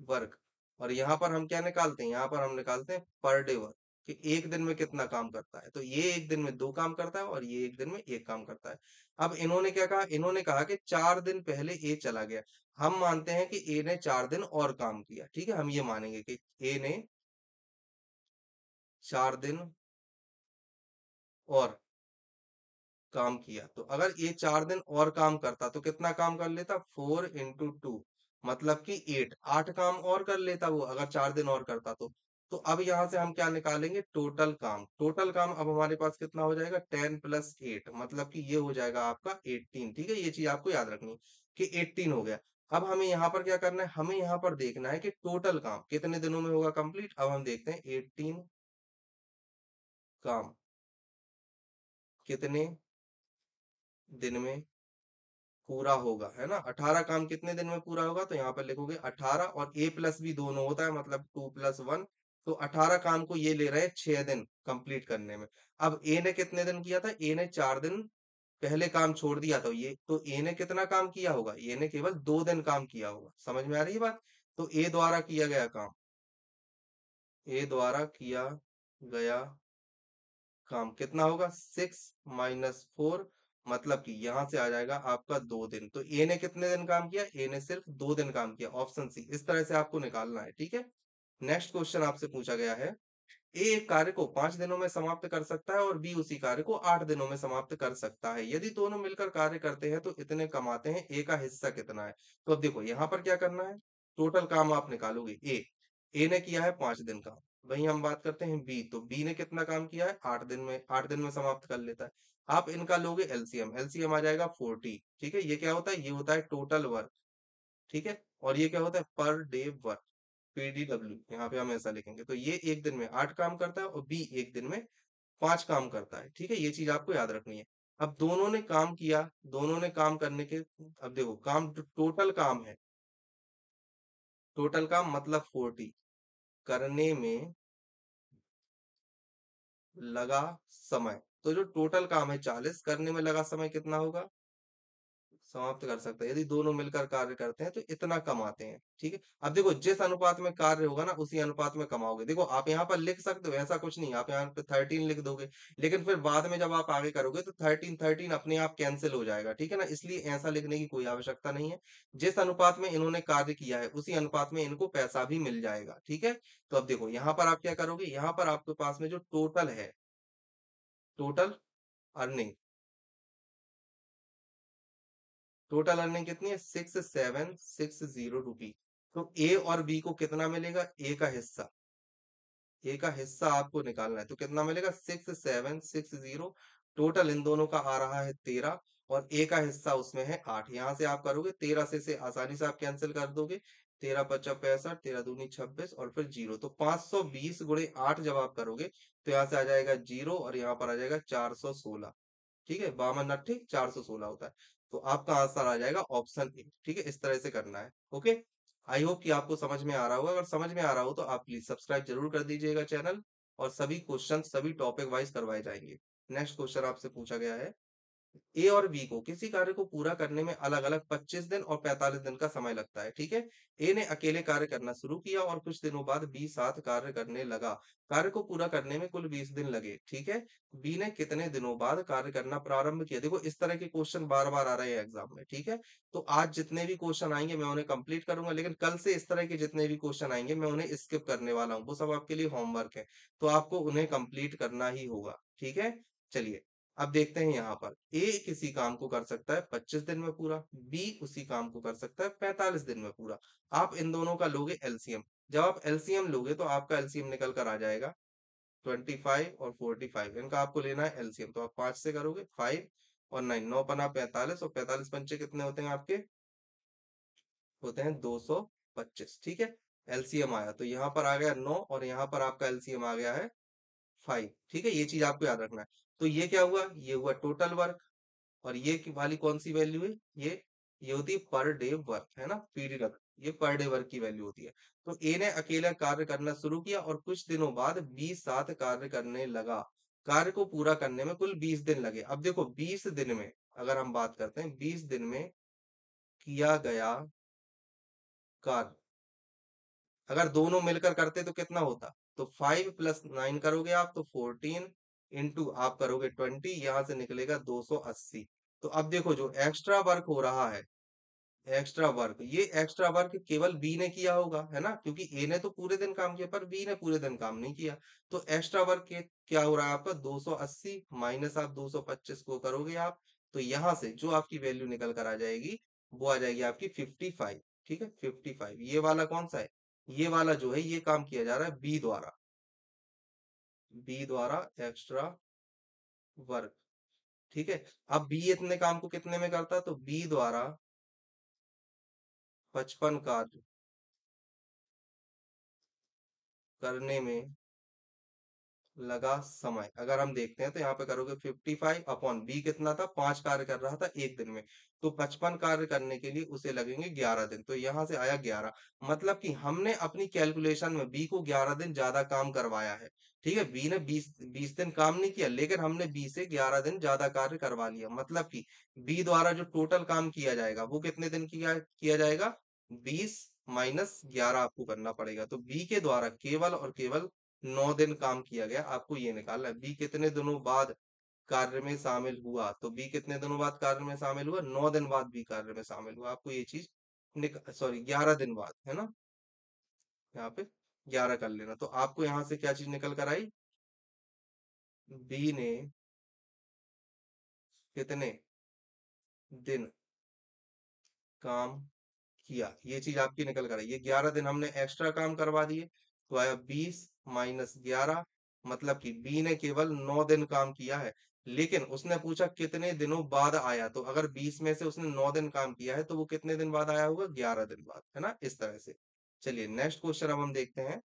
वर्क। और यहाँ पर हम क्या निकालते हैं, यहाँ पर हम निकालते हैं पर डे वर्क, कि एक दिन में कितना काम करता है। तो ये एक दिन में 2 काम करता है और ये एक दिन में 1 काम करता है। अब इन्होंने क्या कहा, इन्होंने कहा कि 4 दिन पहले ए चला गया। हम मानते हैं कि ए ने 4 दिन और काम किया, ठीक है, हम ये मानेंगे कि ए ने 4 दिन और काम किया। तो अगर ये 4 दिन और काम करता तो कितना काम कर लेता, 4 × 2, मतलब कि 8 काम और कर लेता वो, अगर 4 दिन और करता तो अब यहां से हम क्या निकालेंगे, टोटल काम। टोटल काम अब हमारे पास कितना हो जाएगा, 10 + 8, मतलब कि ये हो जाएगा आपका 18। ठीक है, ये चीज आपको याद रखनी है कि 18 हो गया। अब हमें यहाँ पर क्या करना है, हमें यहाँ पर देखना है कि टोटल काम कितने दिनों में होगा कंप्लीट। अब हम देखते हैं 18 काम कितने दिन में पूरा होगा, है ना। 18 काम कितने दिन में पूरा होगा, तो यहाँ पर लिखोगे 18, और ए प्लस बी दोनों होता है, मतलब 2 + 1। तो 18 काम को ये ले रहे हैं 6 दिन कंप्लीट करने में। अब ए ने कितने दिन किया था, ए ने 4 दिन पहले काम छोड़ दिया था, ये तो ए ने कितना काम किया होगा, ए ने केवल 2 दिन काम किया होगा। समझ में आ रही है बात। तो ए द्वारा किया गया काम, ए द्वारा किया गया काम कितना होगा, 6 - 4, मतलब कि यहां से आ जाएगा आपका 2 दिन। तो ए ने कितने दिन काम किया, ए ने सिर्फ 2 दिन काम किया, ऑप्शन सी। इस तरह से आपको निकालना है, ठीक है। नेक्स्ट क्वेश्चन आपसे पूछा गया है, ए एक कार्य को 5 दिनों में समाप्त कर सकता है और बी उसी कार्य को 8 दिनों में समाप्त कर सकता है। यदि दोनों मिलकर कार्य करते हैं तो इतने कमाते हैं, ए का हिस्सा कितना है। तो अब देखो यहाँ पर क्या करना है, टोटल काम आप निकालोगे। ए ने किया है 5 दिन काम। वहीं हम बात करते हैं बी, तो बी ने कितना काम किया है, 8 दिन में, 8 दिन में समाप्त कर लेता है। आप इनका लोगे एलसीएम, एलसीएम आ जाएगा 40। ठीक है, ये क्या होता है, ये होता है टोटल वर्क, ठीक है। और ये क्या होता है, पर डे वर्क, पीडीडब्ल्यू, यहाँ पे हम ऐसा लिखेंगे। तो ये एक दिन में 8 काम करता है और बी एक दिन में 5 काम करता है, ठीक है। ये चीज आपको याद रखनी है। अब दोनों ने काम किया, दोनों ने काम करने के, अब देखो काम टोटल काम है, टोटल काम मतलब 40, करने में लगा समय। तो जो टोटल काम है 40, करने में लगा समय कितना होगा, समाप्त कर सकते हैं। यदि दोनों मिलकर कार्य करते हैं तो इतना कमाते हैं, ठीक है। अब देखो जिस अनुपात में कार्य होगा ना, उसी अनुपात में कमाओगे। देखो आप यहाँ पर लिख सकते हो, ऐसा कुछ नहीं, आप यहाँ पे 13 लिख दोगे, लेकिन फिर बाद में जब आप आगे करोगे तो 13 13 अपने आप कैंसिल हो जाएगा, ठीक है ना। इसलिए ऐसा लिखने की कोई आवश्यकता नहीं है। जिस अनुपात में इन्होंने कार्य किया है उसी अनुपात में इनको पैसा भी मिल जाएगा, ठीक है। तो अब देखो यहाँ पर आप क्या करोगे, यहाँ पर आपके पास में जो टोटल है, टोटल अर्निंग, टोटल अर्निंग कितनी है, 6760 रुपी। तो ए और बी को कितना मिलेगा, ए का हिस्सा, ए का हिस्सा आपको निकालना है। तो कितना मिलेगा, 6760। टोटल इन दोनों का आ रहा है 13, और ए का हिस्सा उसमें है 8। यहां से आप करोगे 13 से आसानी से आप कैंसिल कर दोगे, 13 × 5 = 65, 13 × 2 = 26, और फिर जीरो। तो 520 × 8 जब आप करोगे तो यहाँ से आ जाएगा जीरो, और यहाँ पर आ जाएगा 416। ठीक है, 52 416 होता है। तो आपका आंसर आ जाएगा ऑप्शन ए, ठीक है। इस तरह से करना है, ओके। आई होप कि आपको समझ में आ रहा होगा। अगर समझ में आ रहा हो तो आप प्लीज सब्सक्राइब जरूर कर दीजिएगा चैनल, और सभी क्वेश्चन सभी टॉपिक वाइज करवाए जाएंगे। नेक्स्ट क्वेश्चन आपसे पूछा गया है, ए और बी को किसी कार्य को पूरा करने में अलग-अलग 25 दिन और 45 दिन का समय लगता है, ठीक है? ए ने अकेले कार्य करना शुरू किया और कुछ दिनों बाद बी साथ कार्य करने लगा। कार्य को पूरा करने में कुल 20 दिन लगे, ठीक है? बी ने कितने दिनों बाद कार्य करना प्रारंभ किया? देखो इस तरह के क्वेश्चन बार-बार आ रहे हैं एग्जाम में, ठीक है? तो आज जितने भी क्वेश्चन आएँगे मैं उन्हें कंप्लीट करूँगा, लेकिन कल से इस तरह के जितने भी क्वेश्चन आएँगे मैं उन्हें स्किप करने वाला हूँ। वो सब आपके लिए होमवर्क है, तो आपको उन्हें कंप्लीट करना ही होगा, ठीक है? चलिए, अब देखते हैं यहाँ पर ए किसी काम को कर सकता है 25 दिन में पूरा, बी उसी काम को कर सकता है 45 दिन में पूरा। आप इन दोनों का लोगे एलसीएम। जब आप एलसीएम लोगे तो आपका एलसीएम निकल कर आ जाएगा 25 और 45। इनका आपको लेना है एलसीएम, तो आप 5 से करोगे 5 और 9, 9 पना 45 और 45 पंचे कितने होते हैं आपके? होते हैं 225, ठीक है? एलसीएम आया तो यहाँ पर आ गया 9 और यहाँ पर आपका एलसीएम आ गया है 5, ठीक है? ये चीज आपको याद रखना है। तो ये क्या हुआ? ये हुआ टोटल वर्क। और ये वाली कौन सी वैल्यू है? ये होती है पर डे वर्क, है ना? पीरियड, ये पर डे वर्क की वैल्यू होती है। तो ए ने अकेला कार्य करना शुरू किया और कुछ दिनों बाद बी साथ कार्य करने लगा। कार्य को पूरा करने में कुल 20 दिन लगे। अब देखो 20 दिन में अगर हम बात करते हैं 20 दिन में किया गया कार्य, अगर दोनों मिलकर करते तो कितना होता? तो 5 प्लस 9 करोगे आप तो 14 इंटू आप करोगे 20, यहां से निकलेगा 280। तो अब देखो जो एक्स्ट्रा वर्क हो रहा है, एक्स्ट्रा वर्क, ये एक्स्ट्रा वर्क केवल बी ने किया होगा, है ना? क्योंकि ए ने तो पूरे दिन काम किया पर बी ने पूरे दिन काम नहीं किया। तो एक्स्ट्रा वर्क के क्या हो रहा है आपका? 280 माइनस आप 225 को करोगे आप, तो यहां से जो आपकी वैल्यू निकल कर आ जाएगी वो आ जाएगी आपकी 55, ठीक है? 55। ये वाला कौन सा है? ये वाला जो है ये काम किया जा रहा है बी द्वारा, बी द्वारा एक्स्ट्रा वर्क, ठीक है? अब बी इतने काम को कितने में करता? तो बी द्वारा 55 कार्य करने में लगा समय, अगर हम देखते हैं तो यहाँ पे करोगे 55 अपॉन बी कितना था? 5 कार्य कर रहा था एक दिन में, तो 55 कार्य करने के लिए उसे लगेंगे 11 दिन, तो यहाँ से आया 11। मतलब कि हमने अपनी कैलकुलेशन में बी को 11 दिन ज्यादा काम करवाया है, ठीक है? बी ने 20 दिन काम नहीं किया, लेकिन हमने बी से 11 दिन ज्यादा कार्य करवा लिया। मतलब कि बी द्वारा जो टोटल काम किया जाएगा वो कितने दिन किया किया जाएगा? 20 माइनस 11 आपको करना पड़ेगा। तो बी के द्वारा केवल और केवल 9 दिन काम किया गया, आपको ये निकालना है। बी कितने दिनों बाद कार्य में शामिल हुआ? तो बी कितने दिनों बाद कार्य में शामिल हुआ? 9 दिन बाद बी कार्य में शामिल हुआ। आपको ये चीज सॉरी 11 दिन बाद, है ना? यहाँ पे 11 कर लेना। तो आपको यहाँ से क्या चीज निकल कर आई? बी ने कितने दिन काम किया, ये चीज आपकी निकल कर आई। ये 11 दिन हमने एक्स्ट्रा काम करवा दिए, तो आया 20 माइनस 11। मतलब कि बी ने केवल 9 दिन काम किया है, लेकिन उसने पूछा कितने दिनों बाद आया, तो अगर 20 में से उसने 9 दिन काम किया है तो वो कितने दिन बाद आया होगा? 11 दिन बाद, है ना? इस तरह से। चलिए नेक्स्ट क्वेश्चन अब हम देखते हैं।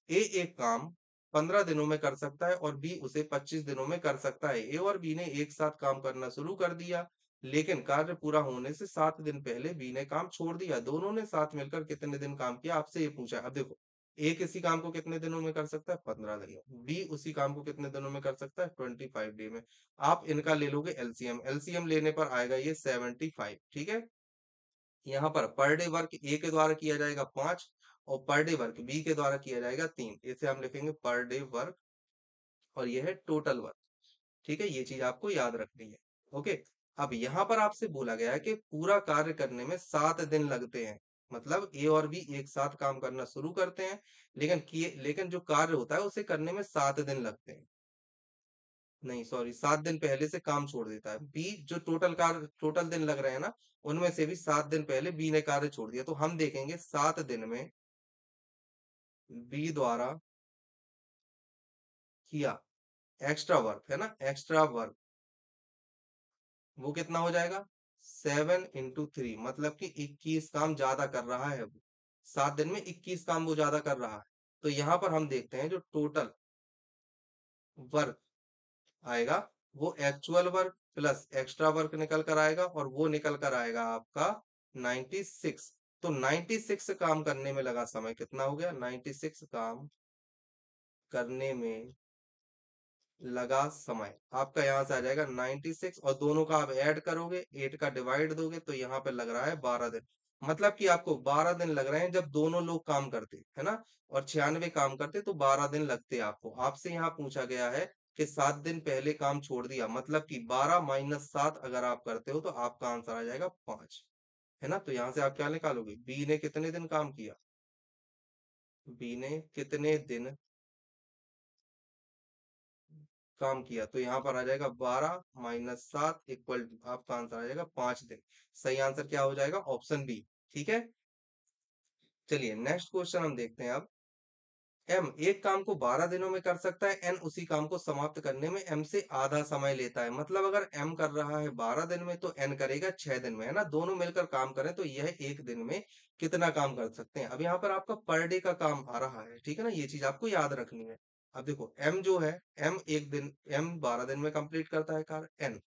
ए एक काम 15 दिनों में कर सकता है और बी उसे 25 दिनों में कर सकता है। ए और बी ने एक साथ काम करना शुरू कर दिया, लेकिन कार्य पूरा होने से 7 दिन पहले बी ने काम छोड़ दिया। दोनों ने साथ मिलकर कितने दिन काम किया? आपसे ये पूछा है। अब देखो ए किसी काम को कितने दिनों में कर सकता है? 15 दिन में। बी उसी काम को कितने दिनों में कर सकता है? 25 डे में। आप इनका ले लोगे एलसीएम, एलसीएम लेने पर आएगा ये 75, ठीक है? यहाँ पर डे वर्क ए के द्वारा किया जाएगा 5 और पर डे वर्क बी के द्वारा किया जाएगा 3। इसे हम लिखेंगे पर डे वर्क और यह है टोटल वर्क, ठीक है? ये चीज आपको याद रखनी है। ओके, अब यहाँ पर आपसे बोला गया है कि पूरा कार्य करने में 7 दिन लगते हैं। मतलब ए और बी एक साथ काम करना शुरू करते हैं, लेकिन जो कार्य होता है उसे करने में 7 दिन लगते हैं। नहीं सॉरी, 7 दिन पहले से काम छोड़ देता है बी। जो टोटल दिन लग रहे हैं ना, उनमें से भी 7 दिन पहले बी ने कार्य छोड़ दिया। तो हम देखेंगे 7 दिन में बी द्वारा किया एक्स्ट्रा वर्क, है ना? एक्स्ट्रा वर्क वो कितना हो जाएगा? 7 इंटू 3, मतलब कि 21 काम ज्यादा कर रहा है वो। 7 दिन में 21 काम वो ज्यादा कर रहा है। तो यहाँ पर हम देखते हैं जो टोटल वर्क आएगा वो actual work plus extra work निकल कर आएगा और वो निकल कर आएगा आपका 96। तो 96 काम करने में लगा समय कितना हो गया? 96 काम करने में लगा समय आपका यहाँ से आ जाएगा 96 और दोनों का आप ऐड करोगे 8 का डिवाइड दोगे तो यहाँ पे लग रहा है 12 दिन। मतलब कि आपको 12 दिन लग रहे हैं जब दोनों लोग काम करते है ना, और 96 काम करते तो 12 दिन लगते आपको। आपसे यहाँ पूछा गया है कि 7 दिन पहले काम छोड़ दिया, मतलब कि 12 - 7 अगर आप करते हो तो आपका आंसर आ जाएगा 5, है ना। तो यहाँ से आप क्या निकालोगे, बी ने कितने दिन काम किया, बी ने कितने दिन काम किया, तो यहाँ पर आ जाएगा 12 - 7 इक्वल टू आपका आंसर आ जाएगा 5 दिन। सही आंसर क्या हो जाएगा, ऑप्शन बी। ठीक है, चलिए नेक्स्ट क्वेश्चन हम देखते हैं अब। एम एक काम को 12 दिनों में कर सकता है, एन उसी काम को समाप्त करने में एम से आधा समय लेता है। मतलब अगर एम कर रहा है 12 दिन में तो एन करेगा 6 दिन में, है ना। दोनों मिलकर काम करें तो यह एक दिन में कितना काम कर सकते हैं। अब यहाँ पर आपका पर डे का काम आ रहा है, ठीक है ना, ये चीज आपको याद रखनी है। अब देखो एम जो है, एम एक दिन, एम 12 दिन में कंप्लीट करता है कार्य, एन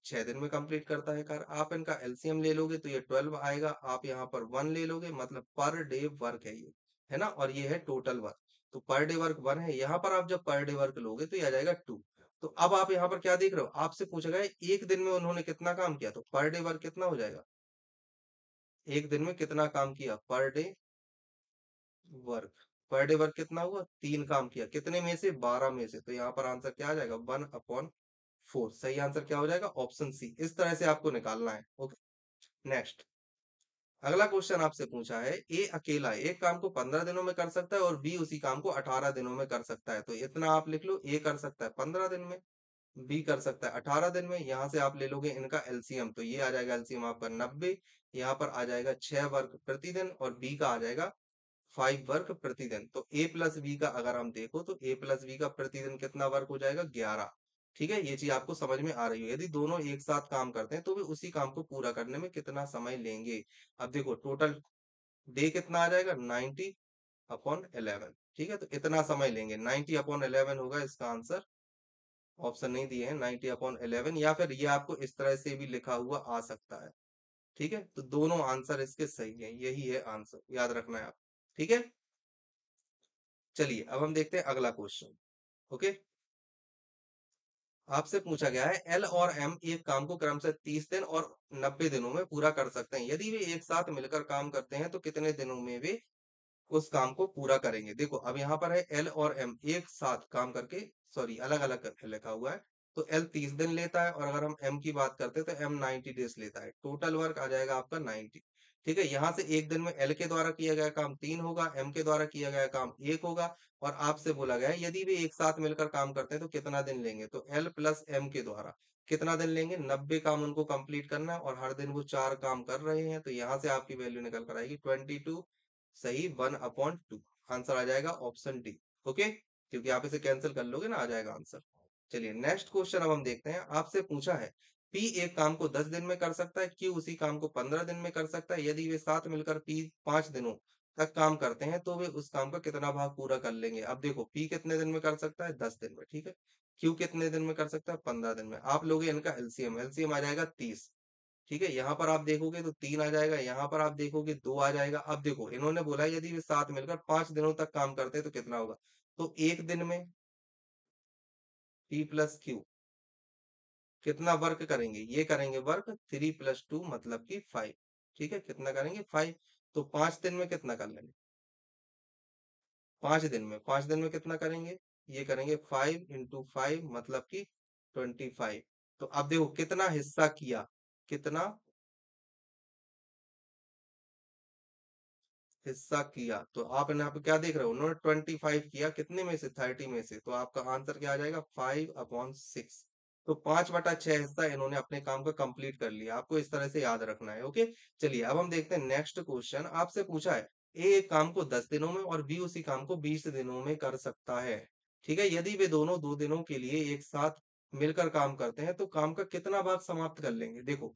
6 दिन में कंप्लीट करता है कार्य। आप इनका एलसीएम ले लोगे तो ये 12 आएगा, आप यहाँ पर 1 ले लोगे, मतलब पर डे वर्क है ये, है ना, और ये है टोटल वर्क। तो पर डे वर्क 1 है, यहाँ पर आप जब पर डे वर्क लोगे तो ये आ जाएगा 2। तो अब आप यहाँ पर क्या देख रहे हो, आपसे पूछा गया है एक दिन में उन्होंने कितना काम किया, तो पर डे वर्क कितना हो जाएगा, एक दिन में कितना काम किया per day work. Per day work कितना हुआ, 3 काम किया, कितने में से, 12 में से। तो यहाँ पर आंसर क्या आ जाएगा, 1/4। सही आंसर क्या हो जाएगा, ऑप्शन सी। इस तरह से आपको निकालना है। ओके, नेक्स्ट अगला क्वेश्चन आपसे पूछा है, ए अकेला एक काम को 15 दिनों में कर सकता है और बी उसी काम को 18 दिनों में कर सकता है। तो इतना आप लिख लो, ए कर सकता है 15 दिन में, बी कर सकता है 18 दिन में। यहाँ से आप ले लोगे इनका एलसीएम, तो ये आ जाएगा एलसीएम आपका 90, यहाँ पर आ जाएगा 6 वर्क प्रतिदिन, और बी का आ जाएगा 5 वर्क प्रतिदिन। तो ए प्लस बी का अगर हम देखो तो ए प्लस बी का प्रतिदिन कितना वर्क हो जाएगा, 11। ठीक है, ये चीज आपको समझ में आ रही है। यदि दोनों एक साथ काम करते हैं तो वे उसी काम को पूरा करने में कितना समय लेंगे। अब देखो टोटल डे कितना आ जाएगा, 90/11। ठीक है, तो इतना समय लेंगे, 90/11 होगा इसका आंसर। ऑप्शन नहीं दिए हैं, 90/11, या फिर ये आपको इस तरह से भी लिखा हुआ आ सकता है। ठीक है, तो दोनों आंसर इसके सही है, यही है आंसर, याद रखना है आप। ठीक है, चलिए अब हम देखते हैं अगला क्वेश्चन। ओके, आपसे पूछा गया है एल और एम एक काम को क्रमशः 30 दिन और 90 दिनों में पूरा कर सकते हैं। यदि वे एक साथ मिलकर काम करते हैं तो कितने दिनों में वे उस काम को पूरा करेंगे। देखो अब यहाँ पर है एल और एम एक साथ काम करके, सॉरी अलग अलग करके लिखा हुआ है। तो एल 30 दिन लेता है, और अगर हम एम की बात करते हैं तो एम 90 डेज लेता है। टोटल वर्क आ जाएगा आपका 90। ठीक है, यहाँ से एक दिन में एल के द्वारा किया गया काम 3 होगा, एम के द्वारा किया गया काम 1 होगा। और आपसे बोला गया है यदि वे एक साथ मिलकर काम करते हैं तो कितना दिन लेंगे। तो एल प्लस एम के द्वारा कितना दिन लेंगे, 90 काम उनको कंप्लीट करना है, और हर दिन वो 4 काम कर रहे हैं। तो यहाँ से आपकी वैल्यू निकल कर आएगी 22। सही, 1/2। आंसर आ जाएगा ऑप्शन डी। ओके, क्योंकि आप इसे कैंसिल कर लोगे ना, आ जाएगा आंसर। चलिए नेक्स्ट क्वेश्चन अब हम देखते हैं। आपसे पूछा है पी एक काम को 10 दिन में कर सकता है, क्यू उसी काम को 15 दिन में कर सकता है। यदि वे साथ मिलकर पी 5 दिनों तक काम करते हैं तो वे उस काम का कितना भाग पूरा कर लेंगे। अब देखो पी कितने दिन में कर सकता है, 10 दिन में। ठीक है, क्यू कितने दिन में कर सकता है, 15 दिन में। आप लोगे इनका एलसीएम, एलसीएम आ जाएगा 30। ठीक है, यहाँ पर आप देखोगे तो 3 आ जाएगा, यहाँ पर आप देखोगे 2 आ जाएगा। अब देखो इन्होंने बोला है यदि वे साथ मिलकर 5 दिनों तक काम करते हैं तो कितना होगा। तो एक दिन में पी प्लस क्यू कितना वर्क करेंगे, ये करेंगे वर्क 3 + 2 मतलब कि 5। ठीक है, कितना करेंगे, 5। तो 5 दिन में कितना कर लेंगे, 5 दिन में कितना करेंगे, ये करेंगे 5 × 5 मतलब कि 25। तो अब देखो कितना हिस्सा किया, कितना हिस्सा किया। तो आप यहाँ पे क्या देख रहे हो, उन्होंने 25 किया, कितने में से, 30 में से। तो आपका आंसर क्या आ जाएगा, 5/6। तो 5/6 हिस्सा इन्होंने अपने काम का कंप्लीट कर लिया। आपको इस तरह से याद रखना है। ओके, चलिए अब हम देखते हैं नेक्स्ट क्वेश्चन। आपसे पूछा है ए एक काम को 10 दिनों में और बी उसी काम को 20 दिनों में कर सकता है। ठीक है, यदि वे दोनों 2 दिनों के लिए एक साथ मिलकर काम करते हैं तो काम का कितना भाग समाप्त कर लेंगे। देखो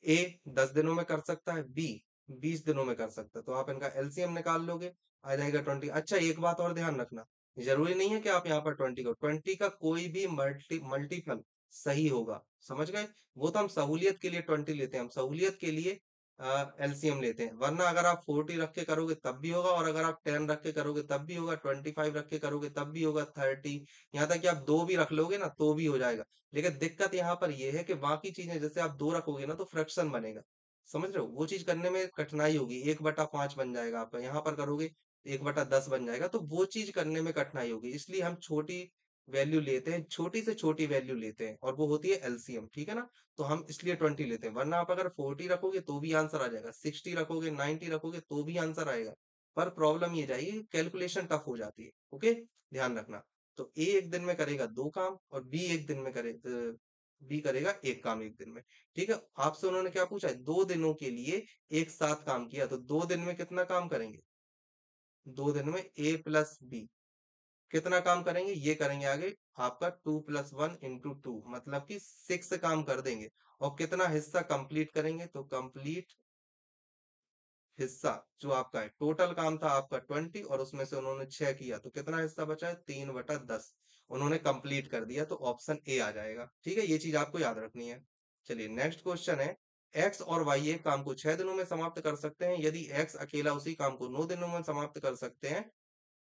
ए 10 दिनों में कर सकता है, बी 20 दिनों में कर सकता है। तो आप इनका एलसीएम निकाल लोगे, आ जाएगा 20। अच्छा एक बात और ध्यान रखना, जरूरी नहीं है कि आप यहाँ पर 20 का कोई भी मल्टीपल सही होगा, समझ गए। वो तो हम सहूलियत के लिए 20 लेते हैं, हम सहूलियत के लिए एलसीएम लेते हैं, वरना अगर आप 40 रख के करोगे तब भी होगा, और अगर आप 10 रख के करोगे तब भी होगा, 25 रख के करोगे तब भी होगा, 30, यहाँ तक कि आप दो भी रख लोगे ना तो भी हो जाएगा। लेकिन दिक्कत यहाँ पर ये है कि बाकी चीजें जैसे आप दो रखोगे ना तो फ्रैक्शन बनेगा, समझ रहे हो, वो चीज करने में कठिनाई होगी, 1/5 बन जाएगा आपका, यहाँ पर करोगे 1/10 बन जाएगा, तो वो चीज करने में कठिनाई होगी, इसलिए हम छोटी वैल्यू लेते हैं, छोटी से छोटी वैल्यू लेते हैं, और वो होती है एलसीएम, ठीक है ना। तो हम इसलिए 20 लेते हैं, वरना आप अगर 40 रखोगे तो भी आंसर आ जाएगा, 60 रखोगे, 90 रखोगे तो भी आंसर आएगा। पर प्रॉब्लम ये जाएगी, कैलकुलेशन टफ हो जाती है। ओके, ध्यान रखना। तो ए एक दिन में करेगा दो काम, और बी एक दिन में बी करेगा एक काम एक दिन में। ठीक है, आपसे उन्होंने क्या पूछा है, 2 दिनों के लिए एक साथ काम किया, तो 2 दिन में कितना काम करेंगे, 2 दिन में ए प्लस बी कितना काम करेंगे, ये करेंगे आगे आपका 2+1 × 2, मतलब कि 6 काम कर देंगे। और कितना हिस्सा कंप्लीट करेंगे, तो कंप्लीट हिस्सा जो आपका है, टोटल काम था आपका 20 और उसमें से उन्होंने 6 किया, तो कितना हिस्सा बचा है, 3/10 उन्होंने कंप्लीट कर दिया, तो ऑप्शन ए आ जाएगा। ठीक है, ये चीज आपको याद रखनी है। चलिए नेक्स्ट क्वेश्चन है, एक्स और वाई एक काम को 6 दिनों में समाप्त कर सकते हैं, यदि एक्स अकेला उसी काम को 9 दिनों में समाप्त कर सकते हैं,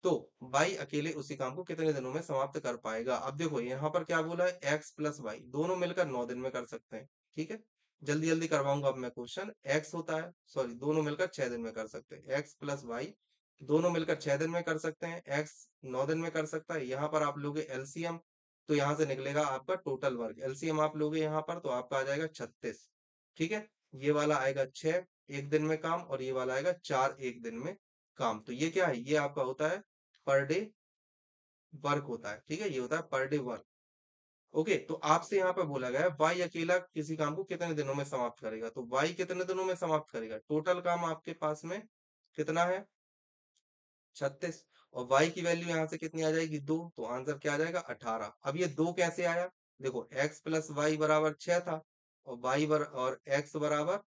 तो बाई अकेले उसी काम को कितने दिनों में समाप्त कर पाएगा। अब देखो यहाँ पर क्या बोला है, एक्स प्लस वाई दोनों मिलकर 9 दिन में कर सकते हैं। ठीक है, जल्दी जल्दी करवाऊंगा अब मैं क्वेश्चन। एक्स होता है, सॉरी, दोनों मिलकर 6 दिन में कर सकते हैं, एक्स प्लस वाई दोनों मिलकर 6 दिन में कर सकते हैं, एक्स 9 दिन में कर सकता है। यहाँ पर आप लोगे एलसीएम, तो यहाँ से निकलेगा आपका टोटल वर्क, एलसीएम आप लोगे यहाँ पर तो आपका आ जाएगा 36। ठीक है, ये वाला आएगा 6 एक दिन में काम, और ये वाला आएगा 4 एक दिन में काम। तो ये क्या है, ये आपका होता है पर डे वर्क होता है। ठीक है, ये होता है पर डे वर्क। ओके, तो आपसे यहाँ पे बोला गया है वाई अकेला किसी काम को कितने दिनों में समाप्त करेगा, तो वाई कितने दिनों में समाप्त करेगा, टोटल काम आपके पास में कितना है, 36, और वाई की वैल्यू यहाँ से कितनी आ जाएगी, 2, तो आंसर क्या आ जाएगा, 18। अब ये 2 कैसे आया, देखो एक्स प्लस वाई बराबर 6 था, और और एक्स बराबर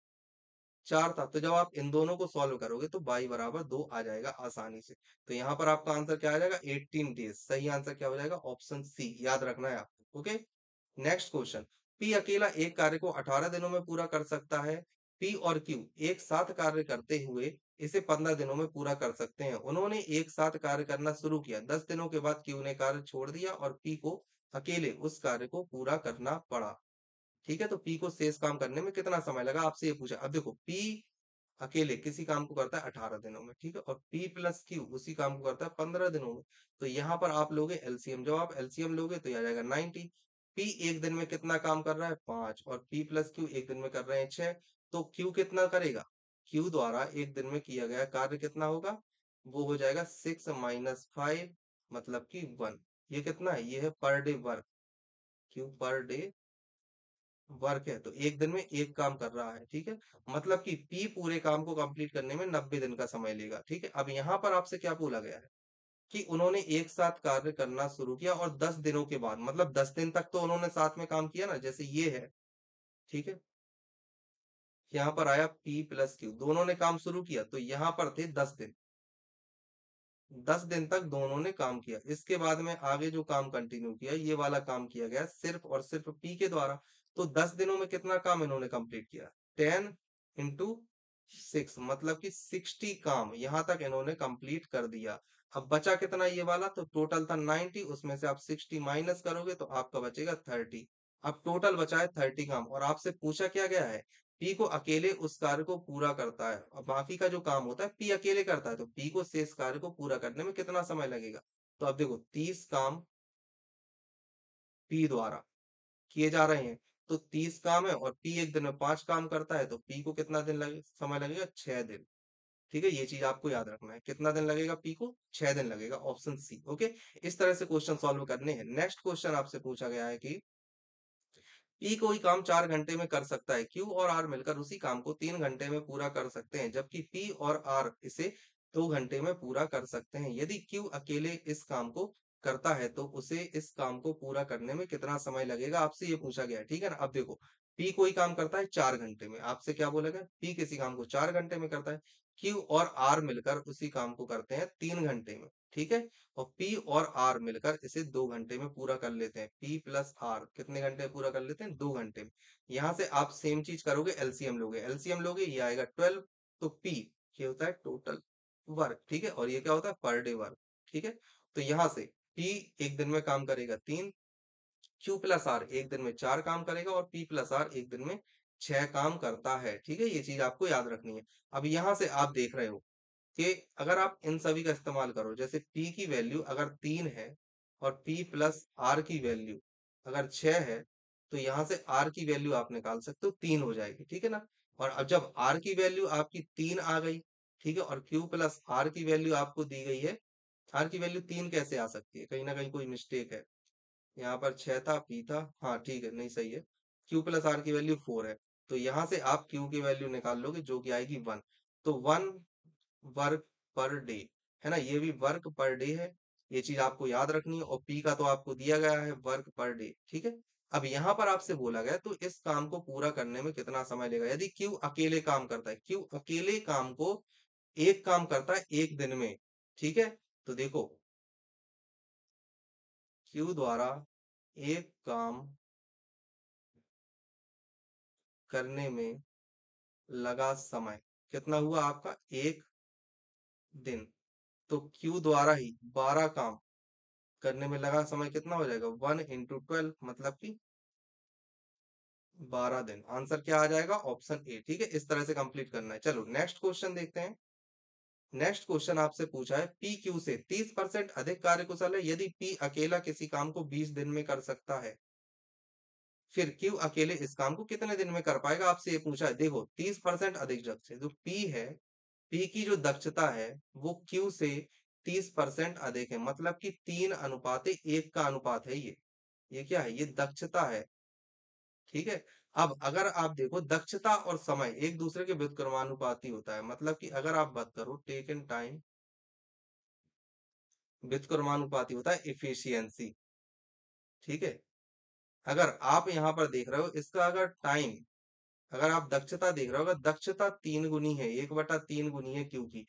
4 था, तो जब आप इन दोनों को सॉल्व करोगे तो y बराबर 2 आ जाएगा आसानी से। तो यहाँ पर आपका आंसर क्या आ जाएगा, 18 डेज। सही आंसर क्या हो जाएगा, ऑप्शन सी, याद रखना है आपको। ओके, नेक्स्ट क्वेश्चन, P अकेला एक कार्य को 18 दिनों में पूरा कर सकता है, P और Q एक साथ कार्य करते हुए इसे 15 दिनों में पूरा कर सकते हैं। उन्होंने एक साथ कार्य करना शुरू किया, 10 दिनों के बाद Q ने कार्य छोड़ दिया और P को अकेले उस कार्य को पूरा करना पड़ा। ठीक है, तो पी को शेष काम करने में कितना समय लगा, आपसे ये पूछा। अब देखो पी अकेले किसी काम को करता है 18 दिनों में, ठीक है, और पी प्लस क्यू उसी काम को करता है 15 दिनों में। तो यहाँ पर आप लोगे एलसीएम, जब आप एलसीएम लोगे तो ये आ जाएगा 90। पी एक दिन में कितना काम कर रहा है, 5, और पी प्लस क्यू एक दिन में कर रहे हैं 6, तो क्यू कितना करेगा, क्यू द्वारा एक दिन में किया गया कार्य कितना होगा, वो हो जाएगा 6 - 5, मतलब कि 1। ये कितना है, ये है per day work, Q per day work है, तो एक दिन में एक काम कर रहा है। ठीक है, मतलब कि पी पूरे काम को कंप्लीट करने में 90 दिन का समय लेगा। ठीक है, अब यहाँ पर आपसे क्या बोला गया है कि उन्होंने एक साथ कार्य करना शुरू किया और 10 दिनों के बाद, मतलब 10 दिन तक तो उन्होंने साथ में काम किया ना, जैसे ये है। ठीक है, यहाँ पर आया पी प्लस क्यू, दोनों ने काम शुरू किया, तो यहाँ पर थे 10 दिन, 10 दिन तक दोनों ने काम किया। इसके बाद में आगे जो काम कंटिन्यू किया, ये वाला काम किया गया सिर्फ और सिर्फ पी के द्वारा। तो 10 दिनों में कितना काम इन्होंने कंप्लीट किया, 10 × 6, मतलब कि 60 काम यहाँ तक इन्होंने कंप्लीट कर दिया। अब बचा कितना ये वाला, तो टोटल था 90, उसमें से आप 60 माइनस करोगे तो आपका बचेगा 30। अब टोटल बचा है 30 काम, और आपसे पूछा क्या गया है, पी को अकेले उस कार्य को पूरा करता है, और बाकी का जो काम होता है पी अकेले करता है, तो पी को शेष कार्य को पूरा करने में कितना समय लगेगा। तो अब देखो 30 काम पी द्वारा किए जा रहे हैं, तो 30 काम है, और पी एक दिन में 5 काम करता है, तो पी को कितना दिन लगे, समय लगेगा 6 दिन। ठीक है, ये चीज आपको याद रखना है, कितना दिन लगेगा पी को, 6 दिन लगेगा, ऑप्शन सी। ओके, इस तरह से क्वेश्चन सॉल्व करने हैं। नेक्स्ट क्वेश्चन आपसे पूछा गया है कि पी कोई काम 4 घंटे में कर सकता है, क्यू और आर मिलकर उसी काम को 3 घंटे में पूरा कर सकते हैं, जबकि पी और आर इसे 2 घंटे में पूरा कर सकते हैं। यदि क्यू अकेले इस काम को करता है तो उसे इस काम को पूरा करने में कितना समय लगेगा, आपसे ये पूछा गया है। ठीक है ना, अब देखो पी कोई काम करता है 4 घंटे में, आपसे क्या बोला गया, पी किसी काम को 4 घंटे में करता है, क्यू और आर मिलकर उसी काम को करते हैं 3 घंटे में, ठीक है। और पी और आर मिलकर इसे 2 घंटे में पूरा कर लेते हैं, पी प्लस आर कितने घंटे में पूरा कर लेते हैं, 2 घंटे में। यहां से आप सेम चीज करोगे, एलसीएम लोगे, एलसीएम लोगे, ये आएगा 12, तो पी ये होता है टोटल वर्क, ठीक है, और ये क्या होता है, पर डे वर्क, ठीक है। तो यहां से पी एक दिन में काम करेगा 3, क्यू प्लस आर एक दिन में 4 काम करेगा, और पी प्लस आर एक दिन में 6 काम करता है, ठीक है। ये चीज आपको याद रखनी है। अब यहां से आप देख रहे हो कि अगर आप इन सभी का इस्तेमाल करो, जैसे P की वैल्यू अगर 3 है और P प्लस आर की वैल्यू अगर 6 है, तो यहाँ से R की वैल्यू आप निकाल सकते हो, 3 हो जाएगी, ठीक है ना। और अब जब R की वैल्यू आपकी 3 आ गई, ठीक है, और Q प्लस आर की वैल्यू आपको दी गई है, R की वैल्यू 3 कैसे आ सकती है, कहीं ना कहीं कोई मिस्टेक है, यहाँ पर 6 था, P था, हाँ ठीक है, नहीं सही है। Q प्लस आर की वैल्यू 4 है, तो यहाँ से आप Q की वैल्यू निकाल लोगे जो कि आएगी 1। तो 1 वर्क पर डे, है ना, ये भी वर्क पर डे है, ये चीज आपको याद रखनी है। और पी का तो आपको दिया गया है वर्क पर डे, ठीक है। अब यहाँ पर आपसे बोला गया तो इस काम को पूरा करने में कितना समय लेगा, यदि क्यू अकेले काम करता है, क्यू अकेले काम को एक काम करता है एक दिन में, ठीक है। तो देखो, क्यू द्वारा एक काम करने में लगा समय कितना हुआ आपका, 1 दिन। तो क्यू द्वारा ही 12 काम करने में लगा समय कितना हो जाएगा, 1 × 12 मतलब कि 12 दिन। आंसर क्या आ जाएगा, ऑप्शन ए, ठीक है। इस तरह से कंप्लीट करना है। चलो नेक्स्ट क्वेश्चन देखते हैं। नेक्स्ट क्वेश्चन आपसे पूछा है, पी क्यू से 30% अधिक कार्यकुशल है यदि पी अकेला किसी काम को 20 दिन में कर सकता है, फिर क्यू अकेले इस काम को कितने दिन में कर पाएगा, आपसे ये पूछा है। देखो 30% अधिक दक्ष है, जो पी है, पी की जो दक्षता है वो क्यू से 30% अधिक है, मतलब कि 3:1 का अनुपात है ये क्या है, ये दक्षता है, ठीक है। अब अगर आप देखो, दक्षता और समय एक दूसरे के व्युत्क्रमानुपाती होता है, मतलब कि अगर आप बात करो टेक इन टाइम, व्युत्क्रमानुपाती होता है इफिशियंसी, ठीक है। अगर आप यहाँ पर देख रहे हो, इसका अगर टाइम, अगर आप दक्षता देख रहे हो, अगर दक्षता 3 गुनी है, 1/3 गुनी है क्यू की,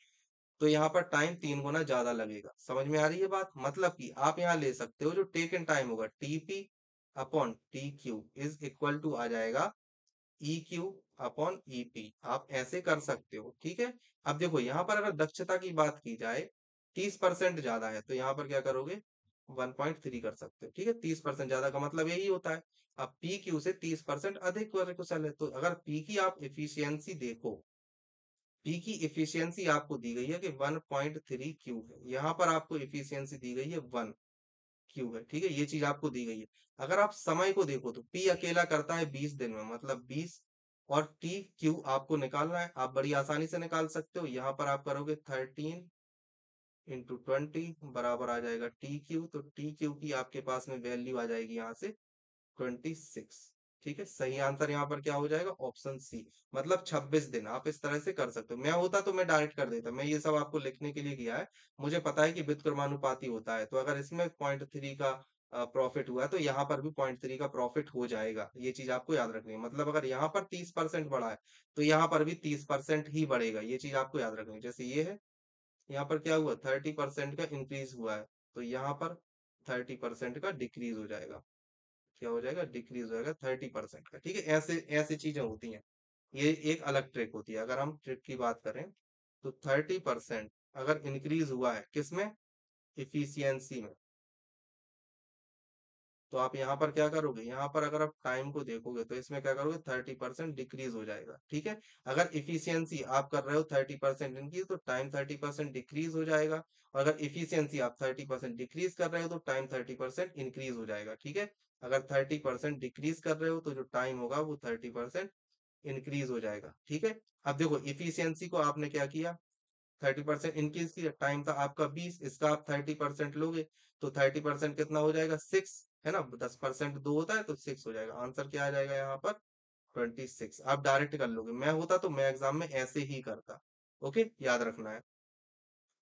तो यहाँ पर टाइम 3 गुना ज्यादा लगेगा। समझ में आ रही है बात, मतलब कि आप यहाँ ले सकते हो जो टेक इन टाइम होगा, TP upon T Q is equal to आ जाएगा E Q upon E P, आप ऐसे कर सकते हो, ठीक है। अब देखो यहाँ पर अगर दक्षता की बात की जाए, 30% ज्यादा है, तो यहाँ पर क्या करोगे, 1.3 कर सकते हो, ठीक है। 30% ज्यादा का मतलब यही होता है। अब पी क्यू से 30% अधिक कुशल है, तो अगर पी की आप इफिशियंसी देखो, पी की इफिशियंसी आपको दी गई है कि 1.3 क्यू है, यहाँ पर आपको इफिशियंसी दी गई है 1 क्यू है, ठीक है, ये चीज आपको दी गई है। अगर आप समय को देखो तो पी अकेला करता है 20 दिन में, मतलब 20, और टी क्यू आपको निकालना है, आप बड़ी आसानी से निकाल सकते हो। यहाँ पर आप करोगे 13 × 20 बराबर आ जाएगा टी क्यू, तो टी क्यू की आपके पास में वैल्यू आ जाएगी यहाँ से 26, ठीक है। सही आंसर यहाँ पर क्या हो जाएगा, ऑप्शन सी, मतलब 26 दिन। आप इस तरह से कर सकते हो, मैं होता तो मैं डायरेक्ट कर देता, मैं ये सब आपको लिखने के लिए किया है। मुझे पता है कि व्युत्क्रमानुपाती होता है, तो अगर इसमें 0.3 का प्रॉफिट हुआ है, तो यहाँ पर भी 0.3 का प्रॉफिट हो जाएगा, ये चीज आपको याद रखनी है। मतलब अगर यहाँ पर 30% बढ़ा है, तो यहाँ पर भी 30% ही बढ़ेगा, ये चीज आपको याद रखनी है। जैसे ये है, यहाँ पर क्या हुआ, 30% का इंक्रीज हुआ है, तो यहाँ पर 30% का डिक्रीज हो जाएगा, क्या हो जाएगा, डिक्रीज हो जाएगा 30% का, ठीक है। ऐसे ऐसी चीजें होती हैं, ये एक अलग ट्रिक होती है। अगर हम ट्रिक की बात करें, तो 30% अगर इंक्रीज हुआ है किसमें, इफिशियंसी में, तो आप यहाँ पर क्या करोगे, यहाँ पर अगर आप टाइम को देखोगे तो इसमें क्या करोगे, 30% डिक्रीज हो जाएगा, ठीक है। अगर इफिशियंसी आप कर रहे हो 30% इंक्रीज, तो टाइम 30% डिक्रीज हो जाएगा। और अगर इफिशियंसी आप 30% डिक्रीज कर रहे हो, तो टाइम 30% इंक्रीज हो जाएगा, ठीक है। अगर 30% डिक्रीज कर रहे हो, तो जो टाइम होगा वो 30% इंक्रीज हो जाएगा, ठीक है। अब देखो इफिशियंसी को आपने क्या किया, 30% इंक्रीज किया, टाइम था आपका 20, इसका आप 30% लोगे, तो 30% कितना हो जाएगा, 6, है ना। 10% 2 होता है, तो 6 हो जाएगा। आंसर क्या आ जाएगा यहाँ पर, 26। आप डायरेक्ट कर लोगे, मैं होता तो मैं एग्जाम में ऐसे ही करता। ओके, याद रखना है।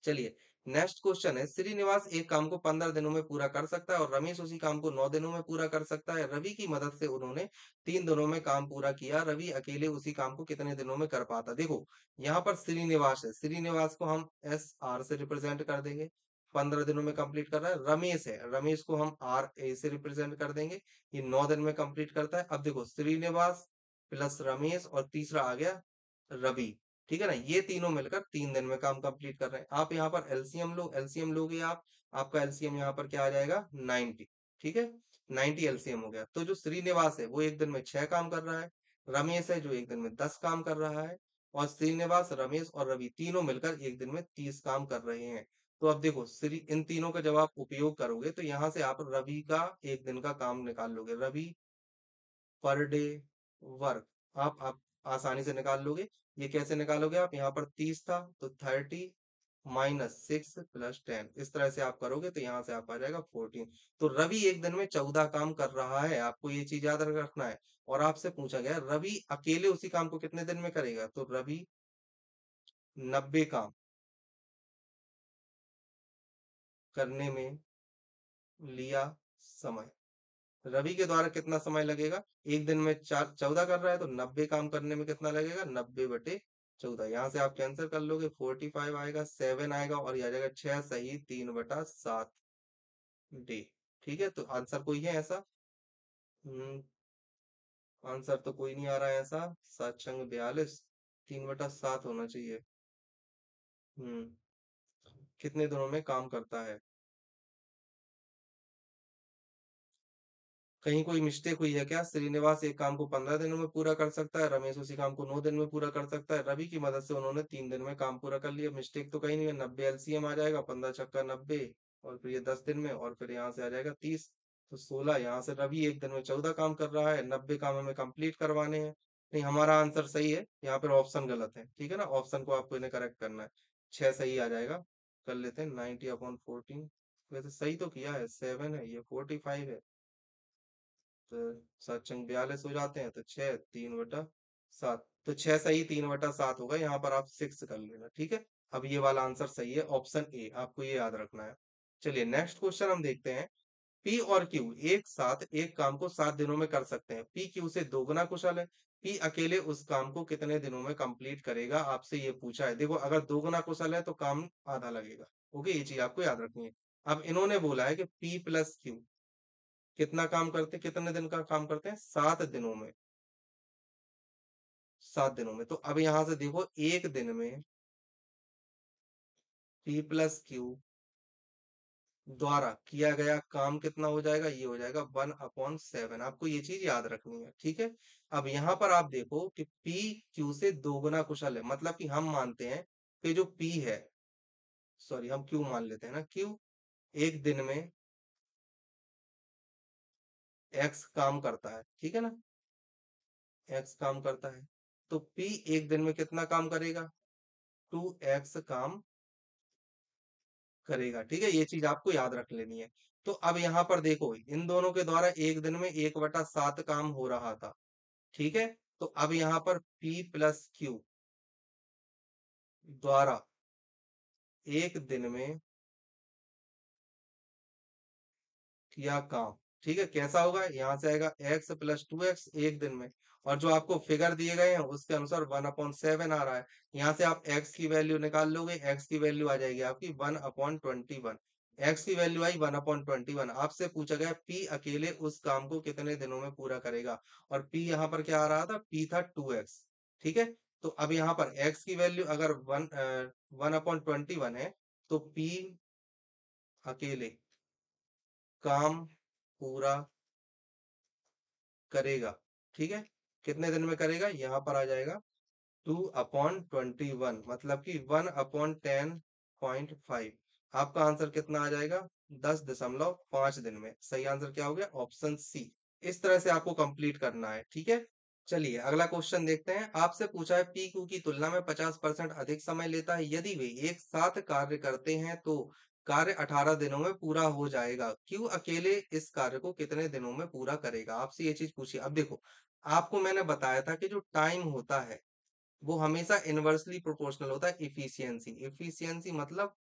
चलिए नेक्स्ट क्वेश्चन है, श्रीनिवास एक काम को 15 दिनों में पूरा कर सकता है और रमेश उसी काम को 9 दिनों में पूरा कर सकता है। रवि की मदद से उन्होंने 3 दिनों में काम पूरा किया। रवि अकेले उसी काम को कितने दिनों में कर पाता? देखो, यहाँ पर श्रीनिवास है, श्रीनिवास को हम एस आर से रिप्रेजेंट कर देंगे, 15 दिनों में कंप्लीट कर रहा है। रमेश है, रमेश को हम आर ए से रिप्रेजेंट कर देंगे, ये 9 दिन में कंप्लीट करता है। अब देखो, श्रीनिवास प्लस रमेश और तीसरा आ गया रवि, ठीक है ना, ये तीनों मिलकर 3 दिन में काम कंप्लीट कर रहे हैं। आप यहाँ पर एलसीएम लो, एलसीएम लोगे आप, आपका एलसीएम यहाँ पर क्या आ जाएगा? 90, ठीक है, 90 एलसीएम हो गया। तो जो श्रीनिवास है वो एक दिन में 6 काम कर रहा है, रमेश है जो एक दिन में 10 काम कर रहा है, और श्रीनिवास, रमेश और रवि तीनों मिलकर एक दिन में 30 काम कर रहे हैं। तो अब देखो, श्री इन तीनों का जब आप उपयोग करोगे तो यहाँ से आप रवि का एक दिन का काम निकाल लोगे। रवि पर डे वर्क आप आसानी से निकाल लोगे। ये कैसे निकालोगे आप? यहाँ पर 30 था तो 30 -6 + 10, इस तरह से आप करोगे तो यहाँ से आप आ जाएगा 14। तो रवि एक दिन में 14 काम कर रहा है, आपको ये चीज याद रखना है। और आपसे पूछा गया रवि अकेले उसी काम को कितने दिन में करेगा, तो रवि 90 काम करने में लिया समय। रवि के द्वारा कितना समय लगेगा? एक दिन में 14 कर रहा है तो 90 काम करने में कितना लगेगा? 90/14। यहाँ से आप कैंसिल कर लोगे, 45 आएगा, 7 आएगा और ये आ जाएगा 6 सही 3/7 डे। ठीक है, तो आंसर कोई है ऐसा? हम्म, आंसर तो कोई नहीं आ रहा है ऐसा। 7×42, 3/7 होना चाहिए। हम्म, कितने दिनों में काम करता है? कहीं कोई मिस्टेक हुई है क्या? श्रीनिवास एक काम को 15 दिनों में पूरा कर सकता है, रमेश उसी काम को 9 दिन में पूरा कर सकता है, रवि की मदद से उन्होंने 3 दिन में काम पूरा कर लिया। मिस्टेक तो कहीं नहीं है, 90 एलसीएम आ जाएगा, 15 छक्का 90, और फिर ये 10 दिन में, और फिर यहाँ से आ जाएगा 30, तो 16। यहाँ से रवि एक दिन में 14 काम कर रहा है, 90 काम हमें कंप्लीट करवाने हैं। नहीं, हमारा आंसर सही है, यहाँ पर ऑप्शन गलत है, ठीक है ना, ऑप्शन को आपको इन्हें करेक्ट करना है। 6 सही आ जाएगा। कर लेते हैं 90/14। वैसे सही तो किया है, 7 है, ये 45 है, तो 7×42 हो जाते हैं, तो 6 3/7, तो 6 सही 3/7 होगा, यहाँ पर आप 6 कर लेना, ठीक है। अब ये वाला आंसर सही है, ऑप्शन ए, आपको ये याद रखना है। चलिए नेक्स्ट क्वेश्चन हम देखते हैं। पी और क्यू एक साथ एक काम को 7 दिनों में कर सकते हैं। पी क्यू से दोगुना कुशल है। पी अकेले उस काम को कितने दिनों में कंप्लीट करेगा, आपसे ये पूछा है। देखो, अगर दोगुना कुशल है तो काम आधा लगेगा। ओके, ये चीज आपको याद रखनी है। अब इन्होंने बोला है कि पी प्लस क्यू कितना काम करते, कितने दिन का काम करते हैं? 7 दिनों में, 7 दिनों में। तो अब यहां से देखो, एक दिन में पी प्लस क्यू द्वारा किया गया काम कितना हो जाएगा? ये हो जाएगा 1/7। आपको ये चीज याद रखनी है, ठीक है। अब यहाँ पर आप देखो कि पी क्यू से दोगुना कुशल है, मतलब कि हम मानते हैं कि जो पी है, सॉरी हम क्यू मान लेते हैं ना, क्यू एक दिन में एक्स काम करता है, ठीक है ना, एक्स काम करता है, तो पी एक दिन में कितना काम करेगा? 2x काम करेगा, ठीक है, ये चीज आपको याद रख लेनी है। तो अब यहाँ पर देखो, इन दोनों के द्वारा एक दिन में 1/7 काम हो रहा था, ठीक है। तो अब यहाँ पर P प्लस क्यू द्वारा एक दिन में किया काम, ठीक है, कैसा होगा? यहाँ से आएगा x + 2x एक दिन में, और जो आपको फिगर दिए गए हैं उसके अनुसार 1/7 आ रहा है। यहाँ से आप x की वैल्यू निकाल लोगे, x की वैल्यू आ जाएगी आपकी 1/21। x की वैल्यू आई 1/21। आपसे पूछा गया p अकेले उस काम को कितने दिनों में पूरा करेगा, और p यहाँ पर क्या आ रहा था? p था 2x, ठीक है। तो अब यहाँ पर x की वैल्यू अगर 1/21 है, तो p अकेले काम पूरा करेगा, ठीक है। कितने दिन में करेगा? यहाँ पर आ जाएगा 2/21, मतलब कि 1/10.5। आपका आंसर कितना आ जाएगा? 10.5 दिन में। सही आंसर क्या हो गया? Option C. इस तरह से आपको कंप्लीट करना है, ठीक है। चलिए अगला क्वेश्चन देखते हैं। आपसे पूछा है पी क्यू की तुलना में 50% अधिक समय लेता है, यदि वे एक साथ कार्य करते हैं तो कार्य 18 दिनों में पूरा हो जाएगा। क्यू अकेले इस कार्य को कितने दिनों में पूरा करेगा? आपसे ये चीज पूछी। अब देखो, आपको मैंने बताया था कि जो टाइम होता है वो हमेशा इनवर्सली प्रोपोर्शनल होता है इफिशियंसी। इफिशियंसी मतलब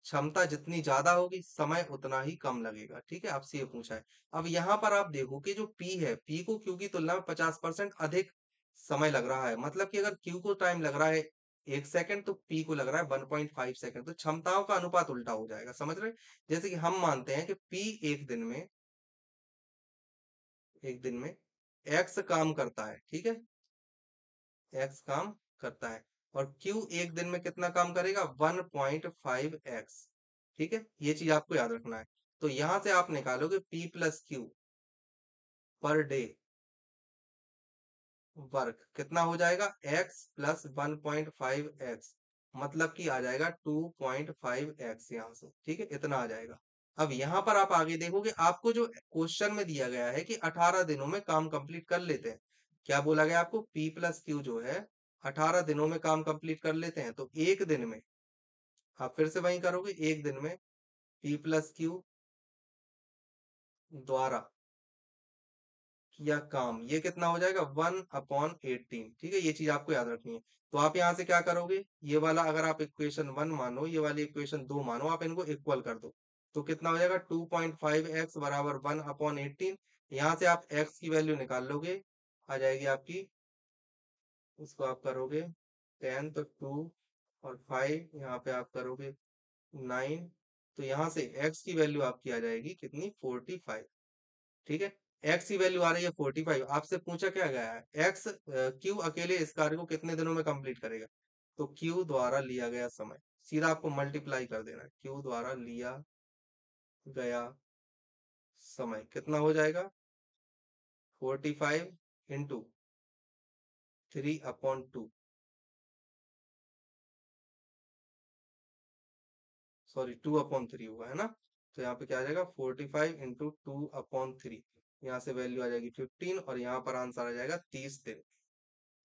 क्षमता जितनी ज्यादा होगी समय उतना ही कम लगेगा। ठीक है, आपसे ये पूछा है। अब यहाँ पर आप देखो कि जो पी है, पी को क्यू की तुलना में 50% अधिक समय लग रहा है। मतलब कि अगर क्यू को टाइम लग रहा है 1 सेकंड, तो पी को लग रहा है 1.5 सेकंड। तो क्षमताओं का अनुपात उल्टा हो जाएगा, समझ रहे हैं? जैसे कि हम मानते हैं कि पी एक दिन में एक्स काम करता है, ठीक है, एक्स काम करता है, और क्यू एक दिन में कितना काम करेगा, 1.5 एक्स। ठीक है, ये चीज आपको याद रखना है। तो यहां से आप निकालोगे P plus Q per day work कितना हो जाएगा, एक्स प्लस 1.5 एक्स, मतलब कि आ जाएगा 2.5 एक्स यहाँ से। ठीक है, इतना आ जाएगा। अब यहाँ पर आप आगे देखोगे, आपको जो क्वेश्चन में दिया गया है कि 18 दिनों में काम कंप्लीट कर लेते हैं। क्या बोला गया आपको, पी प्लस क्यू जो है 18 दिनों में काम कंप्लीट कर लेते हैं। तो एक दिन में आप फिर से वही करोगे, एक दिन में पी प्लस क्यू द्वारा किया काम, ये कितना हो जाएगा, 1/18। ठीक है, ये चीज आपको याद रखनी है। तो आप यहाँ से क्या करोगे, ये वाला अगर आप इक्वेशन 1 मानो, ये वाली इक्वेशन 2 मानो, आप इनको इक्वल कर दो। तो कितना हो जाएगा, 2.5 एक्स बराबर 1/18। यहाँ से आप एक्स की वैल्यू निकाल लोगे, आ जाएगी आपकी, उसको आप करोगे 10, तो 2 और 5, यहाँ पे आप करोगे 9। तो यहाँ से एक्स की वैल्यू आपकी आ जाएगी कितनी, 45। ठीक है, एक्स की वैल्यू आ रही है 45। आपसे पूछा क्या गया है, एक्स क्यू अकेले इस कार्य को कितने दिनों में कंप्लीट करेगा। तो क्यू द्वारा लिया गया समय, सीधा आपको मल्टीप्लाई कर देना है, क्यू द्वारा लिया गया समय कितना हो जाएगा, 45 × 3/2, सॉरी 2/3 हुआ है ना। तो यहाँ पे क्या आ जाएगा, 45 × 2/3। यहाँ से वैल्यू आ जाएगी 15, और यहाँ पर आंसर आ जाएगा 30 दिन।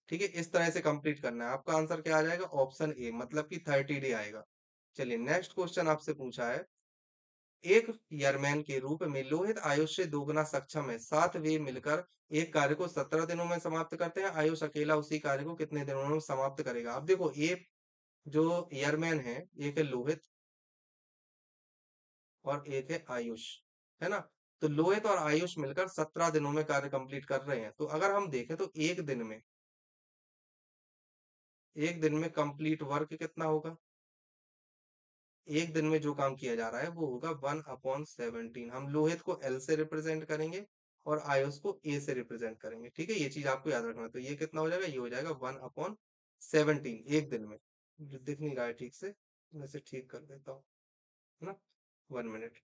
ठीक है, इस तरह से कंप्लीट करना है। आपका आंसर क्या आ जाएगा, ऑप्शन ए, मतलब कि 30 डे आएगा। चलिए, नेक्स्ट क्वेश्चन आपसे पूछा है, एक ईयरमैन के रूप में लोहित आयुष से दोगुना सक्षम है, साथ वे मिलकर एक कार्य को 17 दिनों में समाप्त करते हैं। आयुष अकेला उसी कार्य को कितने दिनों में समाप्त करेगा। अब देखो, ये जो ईयरमैन है, एक है लोहित और एक है आयुष, है ना। तो लोहित और आयुष मिलकर 17 दिनों में कार्य कंप्लीट कर रहे हैं। तो अगर हम देखें तो एक दिन में कंप्लीट वर्क कितना होगा, एक दिन में जो काम किया जा रहा है वो होगा 1/17। हम लोहित को एल से रिप्रेजेंट करेंगे और आयुष को ए से रिप्रेजेंट करेंगे। ठीक है, ये चीज आपको याद रखना है। तो ये कितना हो जाएगा, ये हो जाएगा 1/17 एक दिन में। जो दिख नहीं रहा है ठीक से, मैं इसे ठीक कर देता हूँ, है ना। 1 मिनट,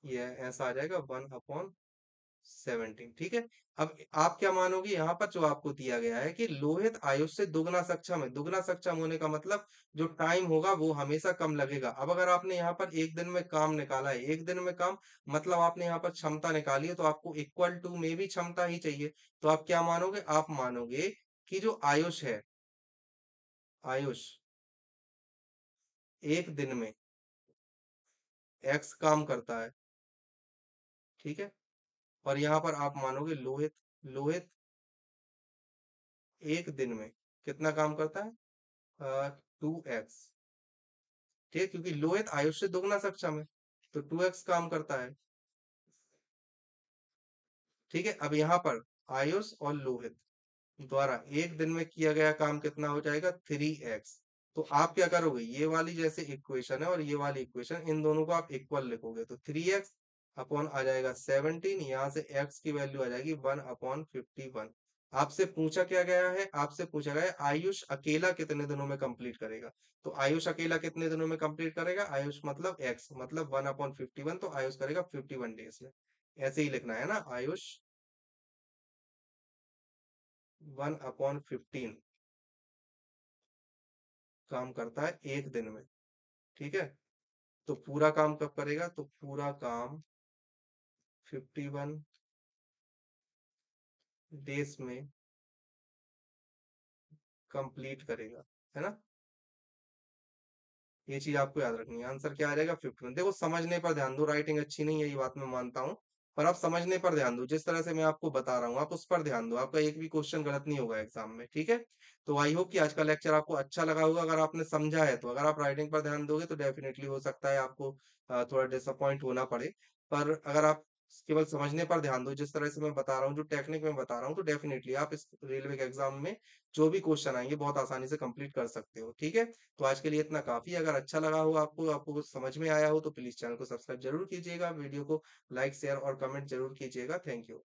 ये ऐसा आ जाएगा 1/17। ठीक है। अब आप क्या मानोगे, यहाँ पर जो आपको दिया गया है कि लोहित आयुष से दुगना सक्षम है, दुगना सक्षम होने का मतलब जो टाइम होगा वो हमेशा कम लगेगा। अब अगर आपने यहाँ पर एक दिन में काम निकाला है, एक दिन में काम मतलब आपने यहाँ पर क्षमता निकाली है, तो आपको इक्वल टू में भी क्षमता ही चाहिए। तो आप क्या मानोगे, आप मानोगे कि जो आयुष है, आयुष एक दिन में एक्स काम करता है, ठीक है। और यहाँ पर आप मानोगे लोहित, लोहित एक दिन में कितना काम करता है, 2x। ठीक है, क्योंकि लोहित आयुष से दोगुना सक्षम है, तो 2x काम करता है। ठीक है, अब यहाँ पर आयुष और लोहित द्वारा एक दिन में किया गया काम कितना हो जाएगा, 3x। तो आप क्या करोगे, ये वाली जैसे इक्वेशन है और ये वाली इक्वेशन, इन दोनों को आप इक्वल लिखोगे। तो 3x अपॉन आ जाएगा 17, यहाँ से x की वैल्यू आ जाएगी 1/51। आपसे पूछा क्या गया है, आपसे पूछा गया है आयुष अकेला कितने दिनों में कंप्लीट करेगा। तो आयुष अकेला कितने दिनों में कंप्लीट करेगा, आयुष मतलब x मतलब 1/51, तो आयुष करेगा 51 डेज में। ऐसे ही लिखना है ना, आयुष 1/15 काम करता है एक दिन में। ठीक है, तो पूरा काम कब करेगा, तो पूरा काम 51 डेज में कंप्लीट करेगा, है ना। ये चीज आपको याद रखनी है। आंसर क्या आ जाएगा, 51। देखो, समझने पर ध्यान दो, राइटिंग अच्छी नहीं है ये बात मैं मानता हूँ। पर आप समझने पर ध्यान दो। जिस तरह से मैं आपको बता रहा हूँ, आप उस पर ध्यान दो। आपका एक भी क्वेश्चन गलत नहीं होगा एग्ज़ाम में, ठीक है? तो आई होप कि आज का लेक्चर आपको अच्छा लगा होगा। अगर आपने समझा है तो, अगर आप राइटिंग पर ध्यान दोगे तो डेफ़िनिटली हो सकता है आपको थोड़ा डिसअपॉइंट होना पड़े। पर अगर आप केवल समझने पर ध्यान दो, जिस तरह से मैं बता रहा हूँ, जो टेक्निक मैं बता रहा हूँ, तो डेफ़िनिटली आप इस रेलवे के एग्ज़ाम में जो भी क्वेश्चन आएँगे बहुत आसानी से कंप्लीट कर सकते हो, ठीक है? तो आज के लिए इतना काफ़ी है। अगर अच्छा लगा हो आपको, आपको कुछ समझ में आया हो तो प्लीज़ चैनल को सब्सक्राइब ज़रूर कीजिएगा। वीडियो को लाइक, शेयर और कमेंट ज़रूर कीजिएगा। Thank you.